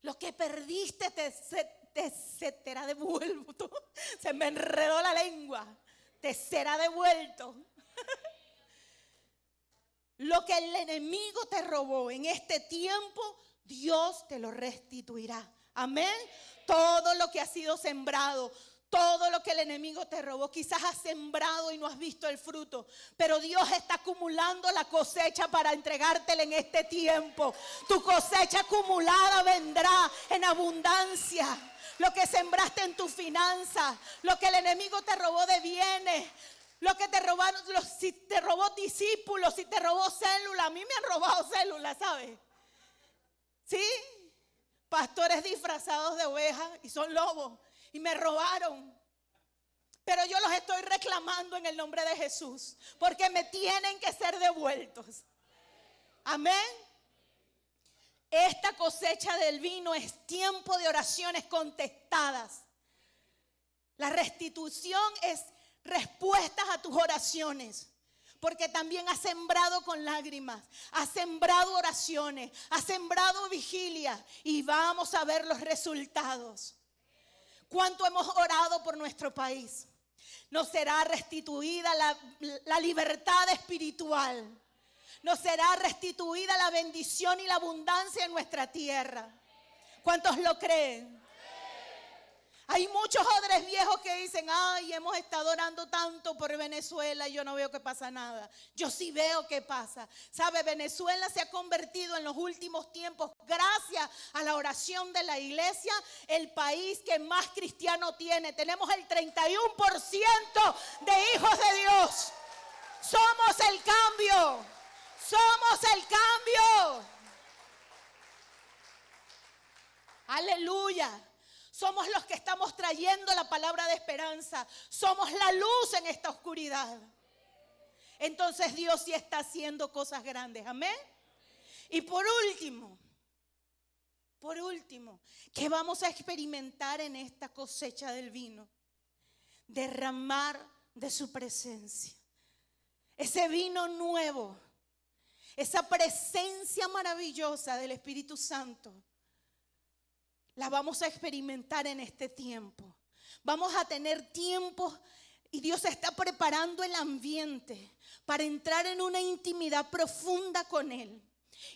Lo que perdiste te será devuelto. Se me enredó la lengua. Te será devuelto. Lo que el enemigo te robó en este tiempo, Dios te lo restituirá. Amén. Todo lo que ha sido sembrado, todo lo que el enemigo te robó, quizás has sembrado y no has visto el fruto, pero Dios está acumulando la cosecha para entregártela en este tiempo. Tu cosecha acumulada vendrá en abundancia. Lo que sembraste en tu finanza, lo que el enemigo te robó de bienes, lo que te robaron, si te robó discípulos, si te robó células. A mí me han robado células, ¿sabes? ¿Sí? Pastores disfrazados de ovejas y son lobos y me robaron. Pero yo los estoy reclamando en el nombre de Jesús, porque me tienen que ser devueltos. Amén. Esta cosecha del vino es tiempo de oraciones contestadas. La restitución es respuestas a tus oraciones, porque también has sembrado con lágrimas, has sembrado oraciones, has sembrado vigilia y vamos a ver los resultados. ¿Cuánto hemos orado por nuestro país? Nos será restituida la libertad espiritual. Nos será restituida la bendición y la abundancia en nuestra tierra. ¿Cuántos lo creen? Hay muchos odres viejos que dicen, ay, hemos estado orando tanto por Venezuela y yo no veo que pasa nada. Yo sí veo que pasa. ¿Sabe? Venezuela se ha convertido en los últimos tiempos, gracias a la oración de la iglesia, el país que más cristiano tiene. Tenemos el 31% de hijos de Dios. Somos el cambio. Somos el cambio. Aleluya. Somos los que estamos trayendo la palabra de esperanza. Somos la luz en esta oscuridad. Entonces Dios sí está haciendo cosas grandes. Amén. Y por último, ¿qué vamos a experimentar en esta cosecha del vino? Derramar de su presencia. Ese vino nuevo, esa presencia maravillosa del Espíritu Santo, la vamos a experimentar en este tiempo. Vamos a tener tiempo y Dios está preparando el ambiente para entrar en una intimidad profunda con Él.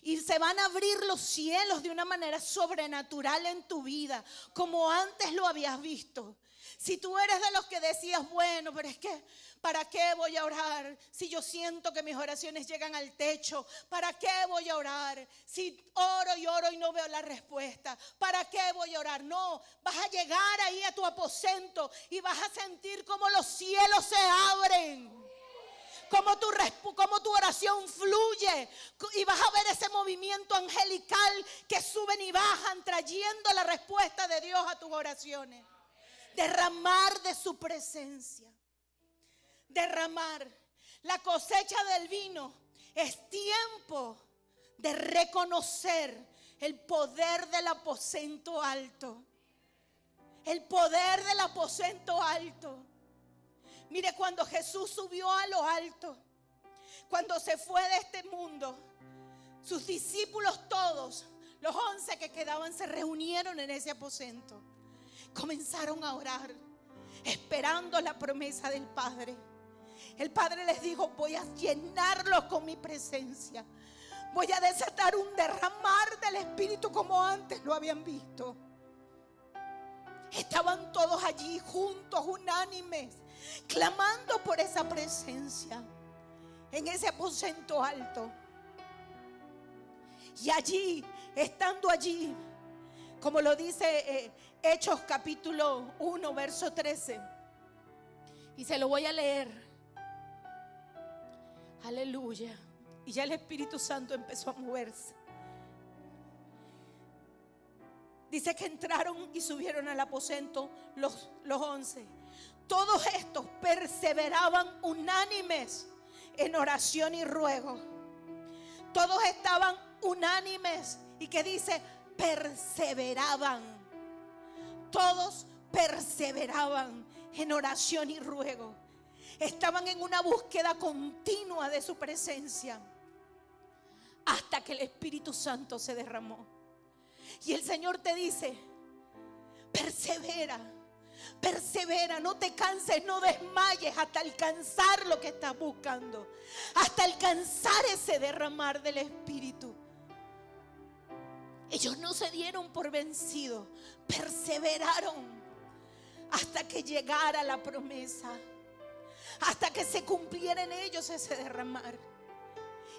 Y se van a abrir los cielos de una manera sobrenatural en tu vida, como antes lo habías visto. Si tú eres de los que decías, bueno, pero es que, ¿para qué voy a orar? Si yo siento que mis oraciones llegan al techo, ¿para qué voy a orar? Si oro y no veo la respuesta, ¿para qué voy a orar? No, vas a llegar ahí a tu aposento y vas a sentir como los cielos se abren. Como tu oración fluye y vas a ver ese movimiento angelical que suben y bajan trayendo la respuesta de Dios a tus oraciones. Derramar de su presencia. Derramar. La cosecha del vino es tiempo de reconocer el poder del aposento alto. El poder del aposento alto. Mire, cuando Jesús subió a lo alto, cuando se fue de este mundo, sus discípulos todos, los 11 que quedaban, se reunieron en ese aposento. Comenzaron a orar, esperando la promesa del Padre. El Padre les dijo, voy a llenarlos con mi presencia. Voy a desatar un derramar del Espíritu como antes lo habían visto. Estaban todos allí juntos, unánimes, clamando por esa presencia en ese aposento alto. Y allí, estando allí, como lo dice Hechos capítulo 1, verso 13, y se lo voy a leer. Aleluya. Y ya el Espíritu Santo empezó a moverse. Dice que entraron y subieron al aposento los 11. Todos estos perseveraban unánimes en oración y ruego. Todos estaban unánimes. ¿Y qué dice? Perseveraban. Todos perseveraban en oración y ruego. Estaban en una búsqueda continua de su presencia hasta que el Espíritu Santo se derramó. Y el Señor te dice: persevera, persevera, no te canses, no desmayes hasta alcanzar lo que estás buscando, hasta alcanzar ese derramar del Espíritu. Ellos no se dieron por vencidos, perseveraron hasta que llegara la promesa, hasta que se cumpliera en ellos ese derramar.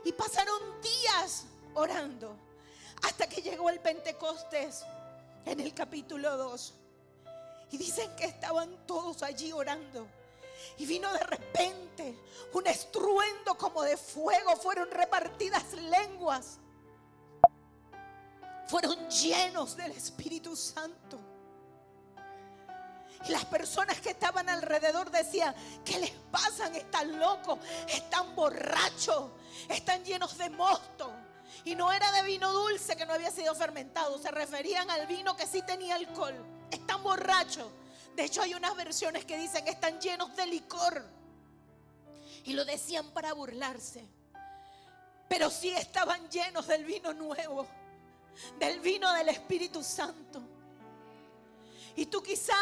Y pasaron días orando hasta que llegó el Pentecostés en el capítulo 2. Y dicen que estaban todos allí orando. Y vino de repente un estruendo como de fuego. Fueron repartidas lenguas. Fueron llenos del Espíritu Santo. Y las personas que estaban alrededor decían: ¿qué les pasan? Están locos, están borrachos, están llenos de mosto. Y no era de vino dulce que no había sido fermentado, se referían al vino que sí tenía alcohol. Están borrachos. De hecho, hay unas versiones que dicen que están llenos de licor. Y lo decían para burlarse. Pero sí estaban llenos del vino nuevo, del vino del Espíritu Santo. Y tú quizás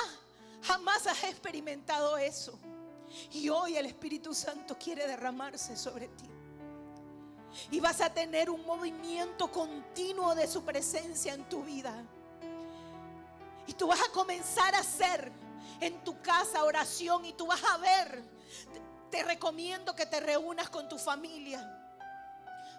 jamás has experimentado eso. Y hoy el Espíritu Santo quiere derramarse sobre ti. Y vas a tener un movimiento continuo de su presencia en tu vida. Y tú vas a comenzar a hacer en tu casa oración. Y tú vas a ver. Te recomiendo que te reúnas con tu familia.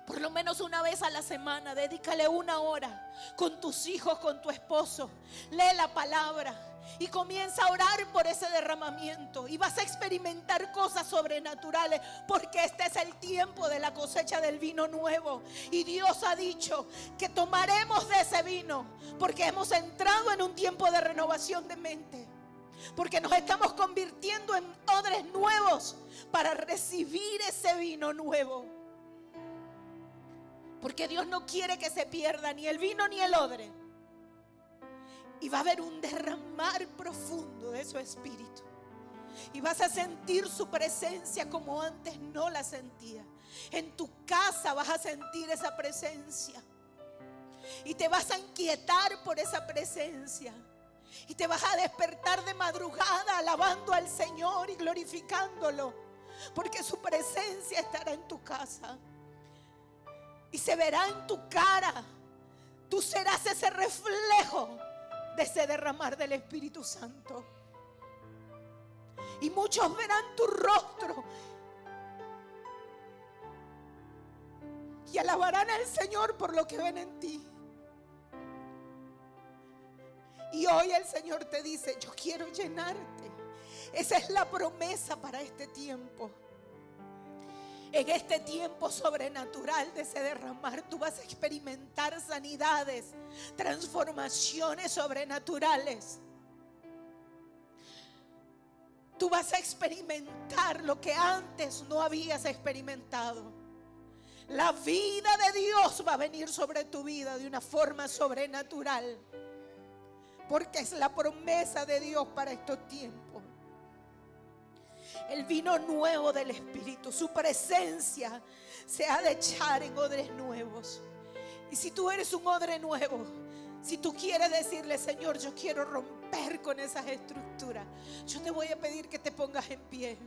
Por lo menos una vez a la semana. Dedícale 1 hora con tus hijos, con tu esposo. Lee la palabra. Y comienza a orar por ese derramamiento. Y vas a experimentar cosas sobrenaturales. Porque este es el tiempo de la cosecha del vino nuevo. Y Dios ha dicho que tomaremos de ese vino. Porque hemos entrado en un tiempo de renovación de mente. Porque nos estamos convirtiendo en odres nuevos para recibir ese vino nuevo. Porque Dios no quiere que se pierda ni el vino ni el odre. Y va a haber un derramar profundo de su espíritu. Y vas a sentir su presencia como antes no la sentía. En tu casa vas a sentir esa presencia. Y te vas a inquietar por esa presencia. Y te vas a despertar de madrugada alabando al Señor y glorificándolo. Porque su presencia estará en tu casa. Y se verá en tu cara. Tú serás ese reflejo de ese derramar del Espíritu Santo. Y muchos verán tu rostro y alabarán al Señor por lo que ven en ti. Y hoy el Señor te dice: yo quiero llenarte. Esa es la promesa para este tiempo. En este tiempo sobrenatural de ese derramar, tú vas a experimentar sanidades, transformaciones sobrenaturales. Tú vas a experimentar lo que antes no habías experimentado. La vida de Dios va a venir sobre tu vida de una forma sobrenatural. Porque es la promesa de Dios para estos tiempos. El vino nuevo del Espíritu, su presencia se ha de echar en odres nuevos. Y si tú eres un odre nuevo, si tú quieres decirle: Señor, yo quiero romper con esas estructuras, yo te voy a pedir que te pongas en pie.